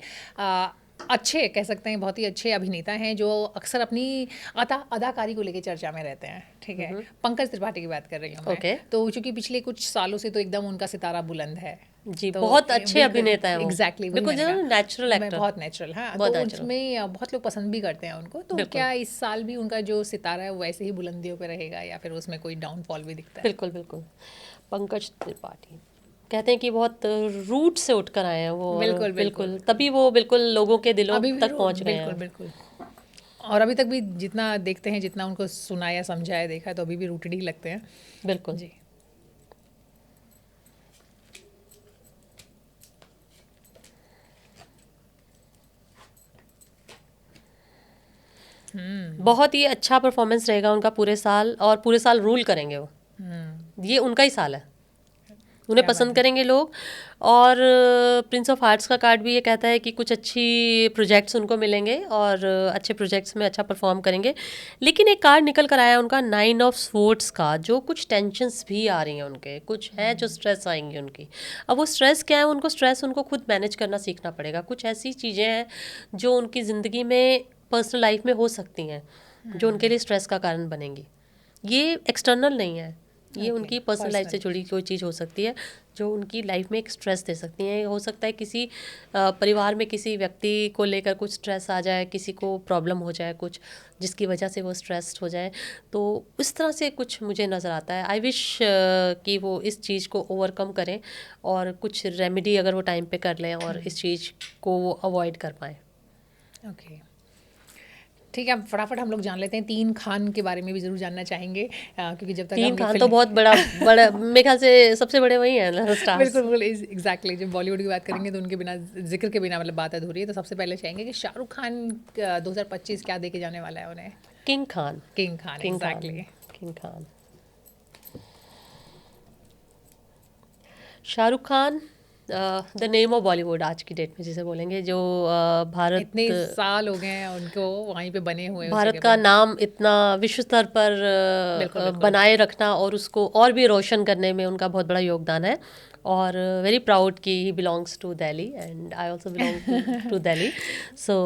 अच्छे कह सकते हैं, बहुत ही अच्छे अभिनेता हैं जो अक्सर अपनी अदाकारी को लेकर चर्चा में रहते हैं। ठीक है, पंकज त्रिपाठी की बात कर रही हूँ मैं। Okay. तो चूँकि पिछले कुछ सालों से तो एकदम उनका सितारा बुलंद है जी, तो बहुत अच्छे अभिनेता हैं वो। एग्जैक्टली बिल्कुल नेचुरल एक्टर, बहुत नेचुरल। हाँ, बहुत तो natural. उसमें बहुत लोग पसंद भी करते हैं उनको। तो क्या इस साल भी उनका जो सितारा है वो वैसे ही बुलंदियों पे रहेगा, या फिर उसमें कोई डाउनफॉल भी दिखता है? बिल्कुल बिल्कुल। पंकज त्रिपाठी कहते हैं कि बहुत रूट से उठकर आए हैं वो, बिल्कुल तभी वो बिल्कुल लोगों के दिलों तक पहुंच गए हैं। बिल्कुल। और अभी तक भी जितना देखते हैं, जितना उनको सुना या समझा है, देखा है, तो अभी भी रूटेड ही लगते हैं। बिल्कुल जी। बहुत ही अच्छा परफॉर्मेंस रहेगा उनका पूरे साल, और पूरे साल रूल करेंगे वो। ये उनका ही साल है, उन्हें क्या पसंद बात है। करेंगे लोग। और प्रिंस ऑफ हार्ट्स का कार्ड भी ये कहता है कि कुछ अच्छी प्रोजेक्ट्स उनको मिलेंगे और अच्छे प्रोजेक्ट्स में अच्छा परफॉर्म करेंगे। लेकिन एक कार्ड निकल कर आया उनका 9 ऑफ स्वॉर्ड्स का, जो कुछ टेंशन्स भी आ रही हैं उनके, कुछ हैं जो स्ट्रेस आएंगी उनकी। अब वो स्ट्रेस क्या है, उनको स्ट्रेस उनको खुद मैनेज करना सीखना पड़ेगा। कुछ ऐसी चीज़ें हैं जो उनकी ज़िंदगी में, पर्सनल लाइफ में हो सकती हैं, जो उनके लिए स्ट्रेस का कारण बनेंगी। ये एक्सटर्नल नहीं है, ये ओके, उनकी पर्सनल लाइफ से पर्सनल। जुड़ी कोई चीज़ हो सकती है जो उनकी लाइफ में एक स्ट्रेस दे सकती है। हो सकता है किसी परिवार में किसी व्यक्ति को लेकर कुछ स्ट्रेस आ जाए, किसी को प्रॉब्लम हो जाए कुछ, जिसकी वजह से वो स्ट्रेस्ड हो जाए। तो इस तरह से कुछ मुझे नज़र आता है। आई विश कि वो इस चीज़ को ओवरकम करें और कुछ रेमेडी अगर वो टाइम पे कर लें और इस चीज़ को वो अवॉइड कर पाएँ। ओके, ठीक है, अब फटाफट हम लोग जान लेते हैं। तीन खान के बारे में भी ज़रूर जानना चाहेंगे, क्योंकि जब तक तीन हम लोग खान तो फिल्म बहुत बड़ा बड़ा मेरे ख्याल से सबसे बड़े वही हैं स्टार्स। बिल्कुल बिल्कुल एग्जैक्टली, जब बॉलीवुड की बात करेंगे तो उनके बिना, जिक्र के बिना मतलब बात अधूरी है। तो सबसे पहले चाहेंगे कि शाहरुख खान 2025 क्या दे के जाने वाला है उन्हें? King Khan. King Khan, king Khan. Exactly. King Khan. Shahrukh Khan, the name of Bollywood आज की डेट में जिसे बोलेंगे, जो इतने भारत साल हो गए हैं उनको वहीं पे बने हुए उस भारत जगह का पे। नाम इतना विश्व स्तर पर बिल्कुल बिल्कुल। बनाए रखना और उसको और भी रोशन करने में उनका बहुत बड़ा योगदान है। और वेरी प्राउड कि he belongs to Delhi and I also belong to Delhi. So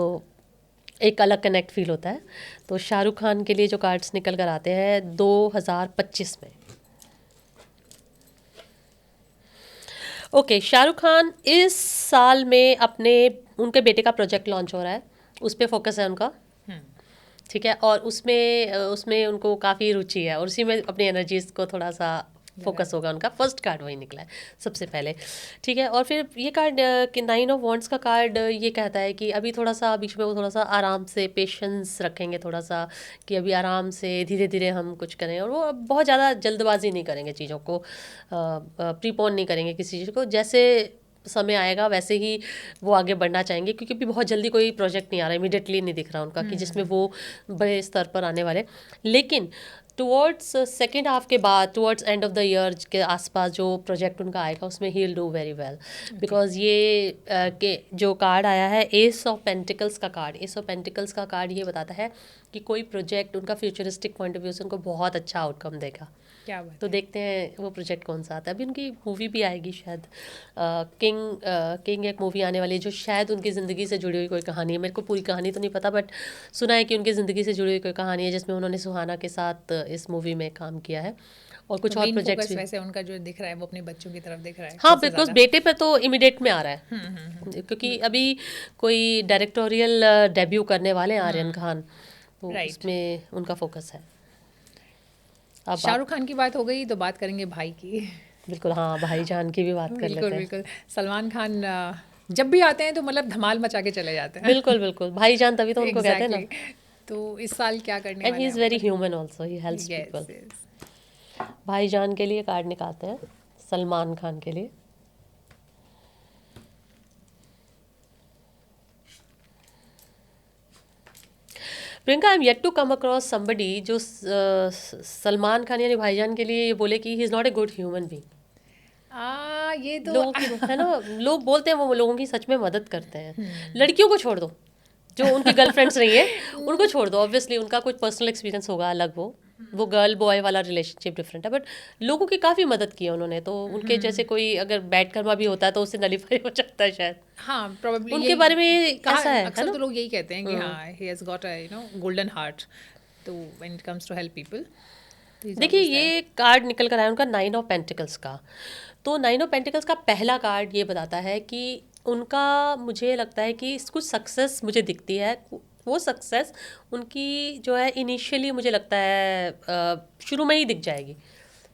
एक अलग कनेक्ट फील होता है। तो शाहरुख खान के लिए जो कार्ड्स निकल कर आते हैं 2025 में, ओके, शाहरुख खान इस साल में अपने उनके बेटे का प्रोजेक्ट लॉन्च हो रहा है, उस पर फोकस है उनका, ठीक है। और उसमें उसमें उनको काफ़ी रुचि है और उसी में अपनी एनर्जीज को थोड़ा सा फोकस होगा उनका। फर्स्ट कार्ड वही निकला है सबसे पहले, ठीक है। और फिर ये कार्ड कि 9 ऑफ वॉन्ड्स का कार्ड ये कहता है कि अभी थोड़ा सा बीच में वो थोड़ा सा आराम से पेशेंस रखेंगे, थोड़ा सा कि अभी आराम से धीरे धीरे हम कुछ करें। और वो अब बहुत ज़्यादा जल्दबाजी नहीं करेंगे, चीज़ों को प्रीपोन नहीं करेंगे किसी चीज़ को। जैसे समय आएगा वैसे ही वो आगे बढ़ना चाहेंगे, क्योंकि अभी बहुत जल्दी कोई प्रोजेक्ट नहीं आ रहा, इमीडिएटली नहीं दिख रहा उनका कि जिसमें वो बड़े स्तर पर आने वाले। लेकिन टुवर्ड्स सेकेंड हाफ के बाद, towards end of the year के आसपास जो प्रोजेक्ट उनका आएगा उसमें he will do very well. Because ये के जो कार्ड आया है एस ऑफ पेंटिकल्स का कार्ड, एस ऑफ पेंटिकल्स का कार्ड ये बताता है कि कोई प्रोजेक्ट उनका फ्यूचरिस्टिक पॉइंट ऑफ व्यू से उनको बहुत अच्छा आउटकम देगा। क्या बात तो है। देखते हैं वो प्रोजेक्ट कौन सा आता है। अभी उनकी मूवी भी आएगी शायद, किंग एक मूवी आने वाली है जो शायद उनकी ज़िंदगी से जुड़ी हुई कोई कहानी है। मेरे को पूरी कहानी तो नहीं पता, बट सुना है कि उनकी ज़िंदगी से जुड़ी हुई कोई कहानी है जिसमें उन्होंने सुहाना के साथ इस मूवी में काम किया है। और कुछ तो और मेन प्रोजेक्ट्स फोकस भी। वैसे उनका जो दिख रहा है वो अपने बच्चों की तरफ दिख रहा है हाँ, सबसे बिकॉज ज़्यादा। बेटे पे तो इमिडिएट में आ रहा है, क्योंकि अभी कोई डायरेक्टोरियल डेब्यू करने वाले हैं आर्यन खान, तो राइट। उसमें उनका फोकस है। अब शाहरुख खान की बात हो गई तो बात करेंगे भाई की। बिल्कुल, हाँ, भाईजान की भी बात कर बिल्कुल लेते हैं। बिल्कुल। सलमान खान जब भी आते हैं तो मतलब धमाल मचा के चले जाते हैं। बिल्कुल बिल्कुल, भाईजान तभी तो उनको कहते हैं ना। एग्जैक्टली। तो इस साल क्या करने एंड ही वाले हैं इज़ वो? Very human also, he helps yes people. Yes. भाईजान के लिए कार्ड निकालते हैं सलमान खान के लिए। Priyanka, I am yet to come across somebody जो सलमान खान यानी भाईजान के लिए ये बोले कि he is not a good human being. ये तो लोगों की है ना, लोग बोलते हैं वो लोगों की सच में मदद करते हैं। लड़कियों को छोड़ दो, जो उनकी गर्लफ्रेंड्स नहीं है उनको छोड़ दो, ऑब्वियसली उनका कुछ पर्सनल एक्सपीरियंस होगा अलग, वो गर्ल बॉय वाला रिलेशनशिप डिफरेंट है। बट लोगों की काफ़ी मदद की है उन्होंने, तो उनके जैसे कोई अगर बैड कर्मा भी होता है तो उससे नलिफाई हो जाता है शायद। हाँ प्रोबेबली उनके बारे में ऐसा है अक्सर ना। तो लोग यही कहते हैं कि हाँ he has got a golden heart, तो when it comes to help people. देखिए, ये कार्ड निकल कर आया उनका 9 ऑफ पेंटिकल्स का। तो 9 ऑफ पेंटिकल्स का पहला कार्ड ये बताता है कि उनका, मुझे लगता है कि कुछ सक्सेस मुझे दिखती है। वो सक्सेस उनकी जो है इनिशियली मुझे लगता है शुरू में ही दिख जाएगी,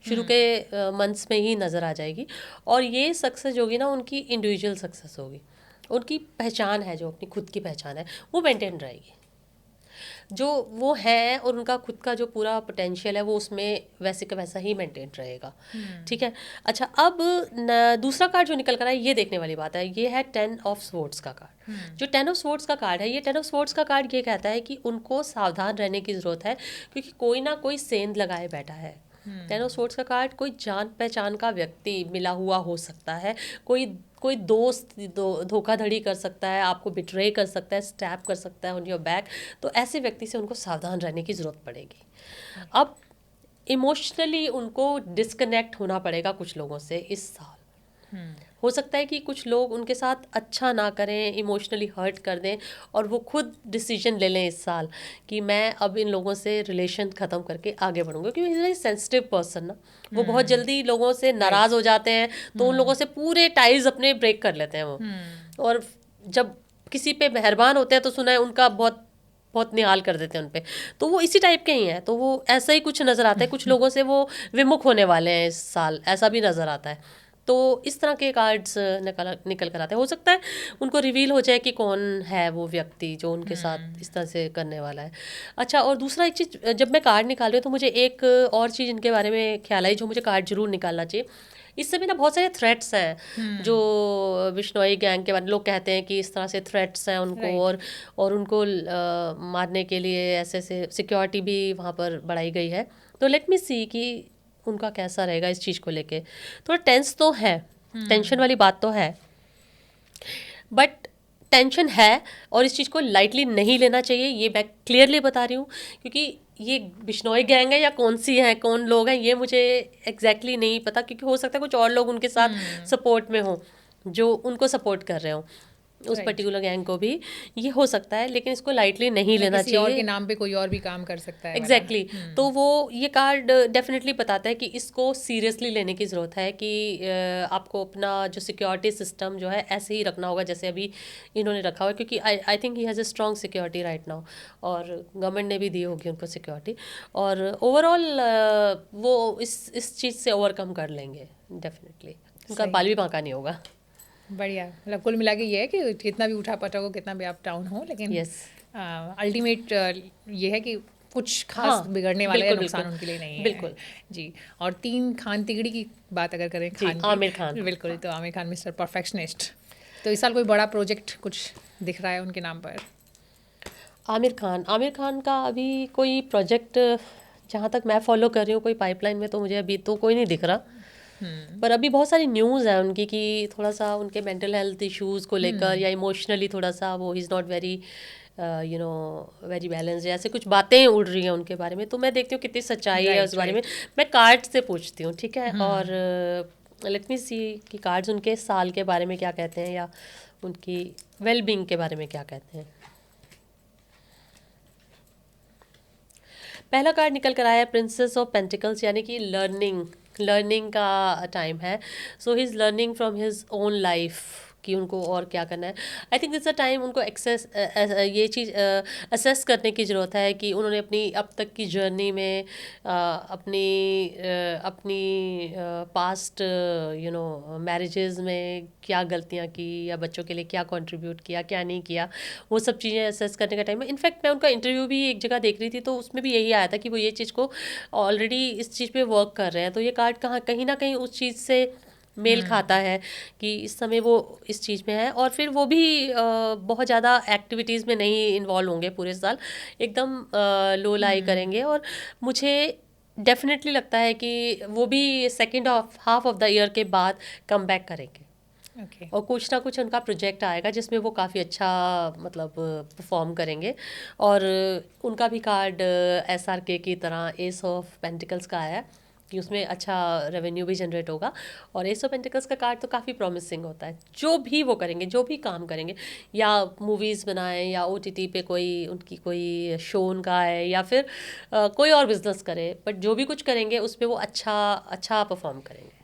शुरू के मंथ्स में ही नज़र आ जाएगी। और ये सक्सेस जो होगी ना, उनकी इंडिविजुअल सक्सेस होगी, उनकी पहचान है, जो अपनी खुद की पहचान है वो मेंटेन रहेगी, जो वो है, और उनका खुद का जो पूरा पोटेंशियल है वो उसमें वैसे का वैसा ही मेंटेन रहेगा, ठीक है। अच्छा, अब दूसरा कार्ड जो निकल कर आया, ये देखने वाली बात है, ये है 10 ऑफ स्वॉर्ड्स का कार्ड। जो 10 ऑफ स्वॉर्ड्स का कार्ड है, ये 10 ऑफ स्वॉर्ड्स का कार्ड ये कहता है कि उनको सावधान रहने की ज़रूरत है, क्योंकि कोई ना कोई सेंध लगाए बैठा है। टेन ऑफ सोर्ड्स का कार्ड कोई जान पहचान का व्यक्ति मिला हुआ हो सकता है, कोई दोस्त धोखाधड़ी कर सकता है, आपको बिट्रे कर सकता है, स्टैप कर सकता है ऑन योर बैक। तो ऐसे व्यक्ति से उनको सावधान रहने की ज़रूरत पड़ेगी। अब इमोशनली उनको डिस्कनेक्ट होना पड़ेगा कुछ लोगों से इस साल। हो सकता है कि कुछ लोग उनके साथ अच्छा ना करें, इमोशनली हर्ट कर दें, और वो खुद डिसीजन ले लें इस साल कि मैं अब इन लोगों से रिलेशन ख़त्म करके आगे बढ़ूंगा, क्योंकि इज़ वेरी सेंसिटिव पर्सन ना, वो बहुत जल्दी लोगों से नाराज़ हो जाते हैं, तो उन लोगों से पूरे टाइज अपने ब्रेक कर लेते हैं वो। और जब किसी पे मेहरबान होते हैं तो सुना है उनका बहुत बहुत निहाल कर देते हैं उन पे, तो वो इसी टाइप के ही हैं। तो वो ऐसा ही कुछ नज़र आता है, कुछ लोगों से वो विमुख होने वाले हैं इस साल, ऐसा भी नज़र आता है। तो इस तरह के कार्ड्स निकल कर आते हैं। हो सकता है उनको रिवील हो जाए कि कौन है वो व्यक्ति जो उनके साथ इस तरह से करने वाला है। अच्छा, और दूसरा एक चीज़, जब मैं कार्ड निकाल रही हूँ तो मुझे एक और चीज़ इनके बारे में ख्याल आई जो मुझे कार्ड जरूर निकालना चाहिए। इस समय ना बहुत सारे थ्रेट्स हैं जो बिश्नोई गैंग के बारे में लोग कहते हैं कि इस तरह से थ्रेट्स हैं उनको, और उनको मारने के लिए ऐसे ऐसे सिक्योरिटी भी वहाँ पर बढ़ाई गई है। तो लेट मी सी कि उनका कैसा रहेगा इस चीज़ को लेके। थोड़ा टेंस तो है, टेंशन वाली बात तो है, बट टेंशन है और इस चीज़ को लाइटली नहीं लेना चाहिए, ये मैं क्लियरली बता रही हूँ। क्योंकि ये बिश्नोई गैंग है या कौन सी है, कौन लोग हैं, ये मुझे एग्जैक्टली नहीं पता, क्योंकि हो सकता है कुछ और लोग उनके साथ सपोर्ट में हों जो उनको सपोर्ट कर रहे हों, उस पर्टिकुलर गैंग को भी, ये हो सकता है। लेकिन इसको लाइटली नहीं लेना चाहिए, और के नाम पे कोई और भी काम कर सकता है। एग्जैक्टली तो वो ये कार्ड डेफिनेटली बताता है कि इसको सीरियसली लेने की ज़रूरत है, कि आपको अपना जो सिक्योरिटी सिस्टम जो है ऐसे ही रखना होगा जैसे अभी इन्होंने रखा हुआ है, क्योंकि I think he has a strong security right now, और गवर्नमेंट ने भी दी होगी उनको सिक्योरिटी, और ओवरऑल वो इस चीज़ से ओवरकम कर लेंगे डेफिनेटली, उनका बाल भी बांका नहीं होगा। बढ़िया, मतलब कुल मिला के ये है कि कितना भी उठा पटा हो, कितना भी आप डाउन हो, लेकिन अल्टीमेट ये है कि कुछ खास बिगड़ने वाले या नुकसान उनके लिए नहीं है। बिल्कुल जी। और 3 खान तिगड़ी की बात अगर करें, खान आमिर खान, बिल्कुल, तो आमिर खान मिस्टर परफेक्शनिस्ट, तो इस साल कोई बड़ा प्रोजेक्ट कुछ दिख रहा है उनके नाम पर? आमिर खान का अभी कोई प्रोजेक्ट जहाँ तक मैं फॉलो कर रही हूँ, कोई पाइपलाइन में तो मुझे अभी तो कोई नहीं दिख रहा। पर अभी बहुत सारी न्यूज़ है उनकी कि थोड़ा सा उनके मेंटल हेल्थ इश्यूज़ को लेकर या इमोशनली थोड़ा सा वो is not very very balance, ऐसे कुछ बातें उड़ रही हैं उनके बारे में। तो मैं देखती हूँ कितनी सच्चाई है उस बारे में, मैं कार्ड से पूछती हूँ, ठीक है, और लेट मी सी कि कार्ड्स उनके साल के बारे में क्या कहते हैं या उनकी वेलबींग के बारे में क्या कहते हैं। पहला कार्ड निकल कर आया है प्रिंसेस ऑफ पेंटिकल्स, यानी कि लर्निंग का टाइम है। So he is learning from his own life कि उनको और क्या करना है। I think this a time उनको ये चीज़ असेस करने की ज़रूरत है कि उन्होंने अपनी अब तक की जर्नी में अपनी पास्ट मैरिजेस में क्या गलतियाँ की या बच्चों के लिए क्या कंट्रीब्यूट किया, क्या नहीं किया, वो सब चीज़ें असेस करने का टाइम है। इनफैक्ट मैं उनका इंटरव्यू भी एक जगह देख रही थी, तो उसमें भी यही आया था कि वो ये चीज़ को ऑलरेडी इस चीज़ पे वर्क कर रहे हैं। तो ये कार्ड कहीं ना कहीं उस चीज़ से मेल खाता है कि इस समय वो इस चीज़ में है, और फिर वो भी बहुत ज़्यादा एक्टिविटीज़ में नहीं इन्वॉल्व होंगे पूरे साल, एकदम लो लाई करेंगे। और मुझे डेफिनेटली लगता है कि वो भी second half of the year के बाद कम बैक करेंगे। और कुछ ना कुछ उनका प्रोजेक्ट आएगा जिसमें वो काफ़ी अच्छा मतलब परफॉर्म करेंगे। और उनका भी कार्ड SRK की तरह एस ऑफ पेंटिकल्स का आया कि उसमें अच्छा रेवेन्यू भी जनरेट होगा। और एस ऑफ पेंटिकल्स का कार्ड तो काफ़ी प्रॉमिसिंग होता है। जो भी वो करेंगे, जो भी काम करेंगे, या मूवीज़ बनाएं या OTT पे उनकी कोई शो उनका है, या फिर कोई और बिजनेस करे, बट जो भी कुछ करेंगे उसमें वो अच्छा परफॉर्म करेंगे।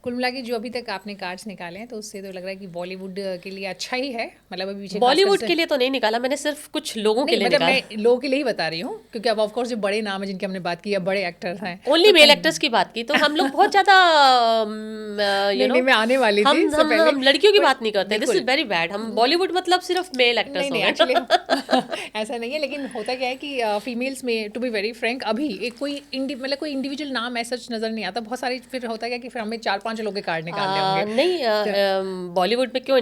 कुल मिला के जो अभी तक आपने कार्ड्स निकाले हैं, तो उससे तो लग रहा है कि बॉलीवुड के लिए अच्छा ही है। मतलब अभी पीछे बॉलीवुड के लिए तो नहीं निकाला मैंने, सिर्फ कुछ लोगों के लिए मतलब निकाला। मैं लोगों के लिए ही बता रही हूँ, क्योंकि अब ऑफ कोर्स जो बड़े नाम है जिनकी हमने बात की, या बड़े एक्टर्स हैं, ओनली मेल एक्टर्स की बात की, तो हम लोग बहुत ज़्यादा मैं आने वाली थी, हम लड़कियों की बात नहीं करते। This is very bad. हम बॉलीवुड मतलब सिर्फ मेल एक्टर्स नहीं, ऐसा नहीं है। लेकिन होता क्या है कि फीमेल्स में, टू बी वेरी फ्रैंक, अभी एक कोई इंडिविजुअल नाम ऐसा नज़र नहीं आता। बहुत सारे फिर होता है कि फिर हमें 4-5 4-5 लोग के कार्ड निकाल ले होंगे। नहीं, बॉलीवुड में क्यों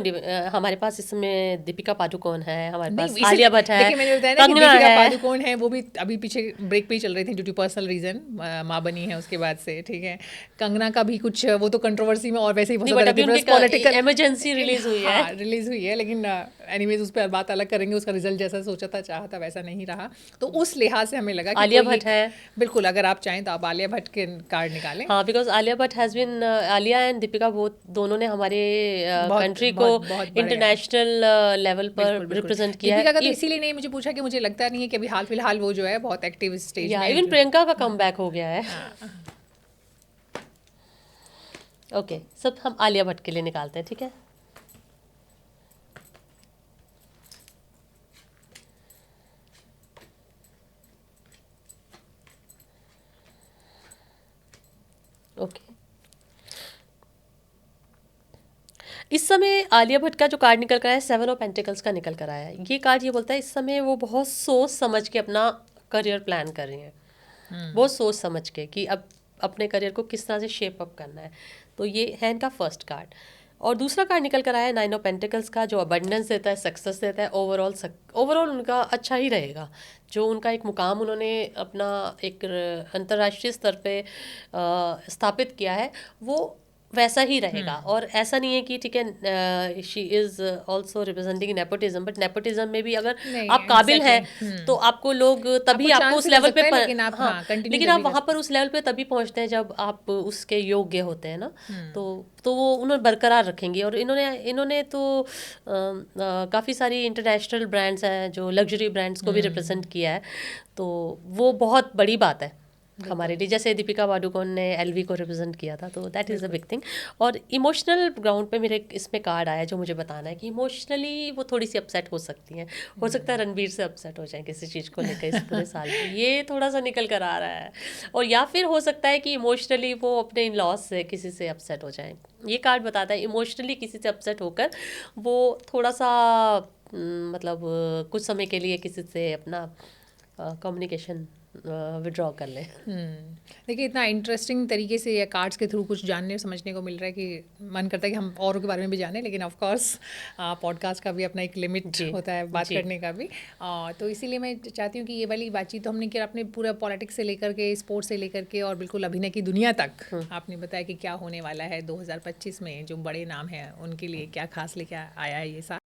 हमारे पास इसमें दीपिका पादुकोण है, हमारे नहीं, पास आलिया भट्ट है, देखिए मैंने बताया ना कि कंगना दीपिका है। पादुकोण है, वो भी अभी पीछे ब्रेक पे ही चल रही थी ड्यू टू पर्सनल रीजन, माँ बनी है उसके बाद से, ठीक है। कंगना का भी कुछ, वो तो कंट्रोवर्सी में और वैसे ही नहीं, फंसा बट अभी रहती है, उनकी पॉलिटिकल इमरजेंसी रिलीज हुई है। हाँ रिलीज हुई है, लेकिन एनीवेज उस पर बात अलग करेंगे। उसका रिजल्ट जैसा सोचा था चाहा था वैसा नहीं रहा, तो उस लिहाज से हमें लगा कि आलिया कोई भट्ट है। बिल्कुल, अगर आप चाहें तो आप आलिया भट्ट के कार्ड निकालें। हाँ, because Alia Bhatt has been, Alia and Deepika both, दोनों ने हमारे बहुत कंट्री को बहुत बड़े इंटरनेशनल लेवल पर बिल्कुल बिल्कुल। रिप्रेजेंट किया दीपिका का तो है। इसीलिए नहीं मुझे पूछा कि मुझे लगता नहीं है कि अभी हाल फिलहाल वो जो है बहुत एक्टिव स्टेज या में इवन जो- प्रियंका का कमबैक हो गया है। ओके, सब हम आलिया भट्ट के लिए निकालते हैं, ठीक है। ओके, इस समय आलिया भट्ट का जो कार्ड निकल कर आया है, 7 ऑफ पेंटिकल्स का निकल कर आया है। ये कार्ड ये बोलता है इस समय वो बहुत सोच समझ के अपना करियर प्लान कर रही हैं, बहुत सोच समझ के कि अब अपने करियर को किस तरह से शेप अप करना है। तो ये है इनका फर्स्ट कार्ड। और दूसरा कार्ड निकल कर आया है 9 ऑफ पेंटिकल्स का, जो अबंडेंस देता है, सक्सेस देता है। ओवरऑल उनका अच्छा ही रहेगा। जो उनका एक मुकाम उन्होंने अपना एक अंतर्राष्ट्रीय स्तर पे स्थापित किया है, वो वैसा ही रहेगा। और ऐसा नहीं है कि ठीक है, she is also representing nepotism, but nepotism में भी अगर नहीं, आप काबिल हैं exactly, तो आपको लोग तभी आपको आपको chance उस मिल लेवल सकता पे है, लेकिन आप हाँ, हाँ, continue लेकिन तभी आप कर वहाँ पर उस लेवल पे तभी पहुँचते हैं जब आप उसके योग्य होते हैं ना। तो वो उन्होंने बरकरार रखेंगी। और इन्होंने तो काफ़ी सारी इंटरनेशनल ब्रांड्स हैं, जो लग्जरी ब्रांड्स को भी रिप्रेजेंट किया है, तो वो बहुत बड़ी बात है हमारे लिए। जैसे दीपिका पादुकोण ने एलवी को रिप्रेजेंट किया था, तो that is a big thing. और इमोशनल ग्राउंड पे मेरे इसमें कार्ड आया जो मुझे बताना है कि इमोशनली वो थोड़ी सी अपसेट हो सकती हैं। हो सकता है रणबीर से अपसेट हो जाए किसी चीज़ को लेकर इस पूरे साल में, ये थोड़ा सा निकल कर आ रहा है। और या फिर हो सकता है कि इमोशनली वो अपने इन लॉस से किसी से अपसेट हो जाए। ये कार्ड बताता है इमोशनली किसी से अपसेट होकर वो थोड़ा सा मतलब कुछ समय के लिए किसी से अपना कम्युनिकेशन विड्रॉ कर ले। देखिए इतना इंटरेस्टिंग तरीके से या कार्ड्स के थ्रू कुछ जानने समझने को मिल रहा है कि मन करता है कि हम औरों के बारे में भी जानें, लेकिन ऑफ कोर्स पॉडकास्ट का भी अपना एक लिमिट होता है बात करने का भी। तो इसीलिए मैं चाहती हूँ कि ये वाली बातचीत तो हमने किया, अपने पूरा पॉलिटिक्स से लेकर के, स्पोर्ट्स से लेकर के, और बिल्कुल अभिनय की दुनिया तक आपने बताया कि क्या होने वाला है 2025 में, जो बड़े नाम हैं उनके लिए क्या खास लेके आया है ये साल।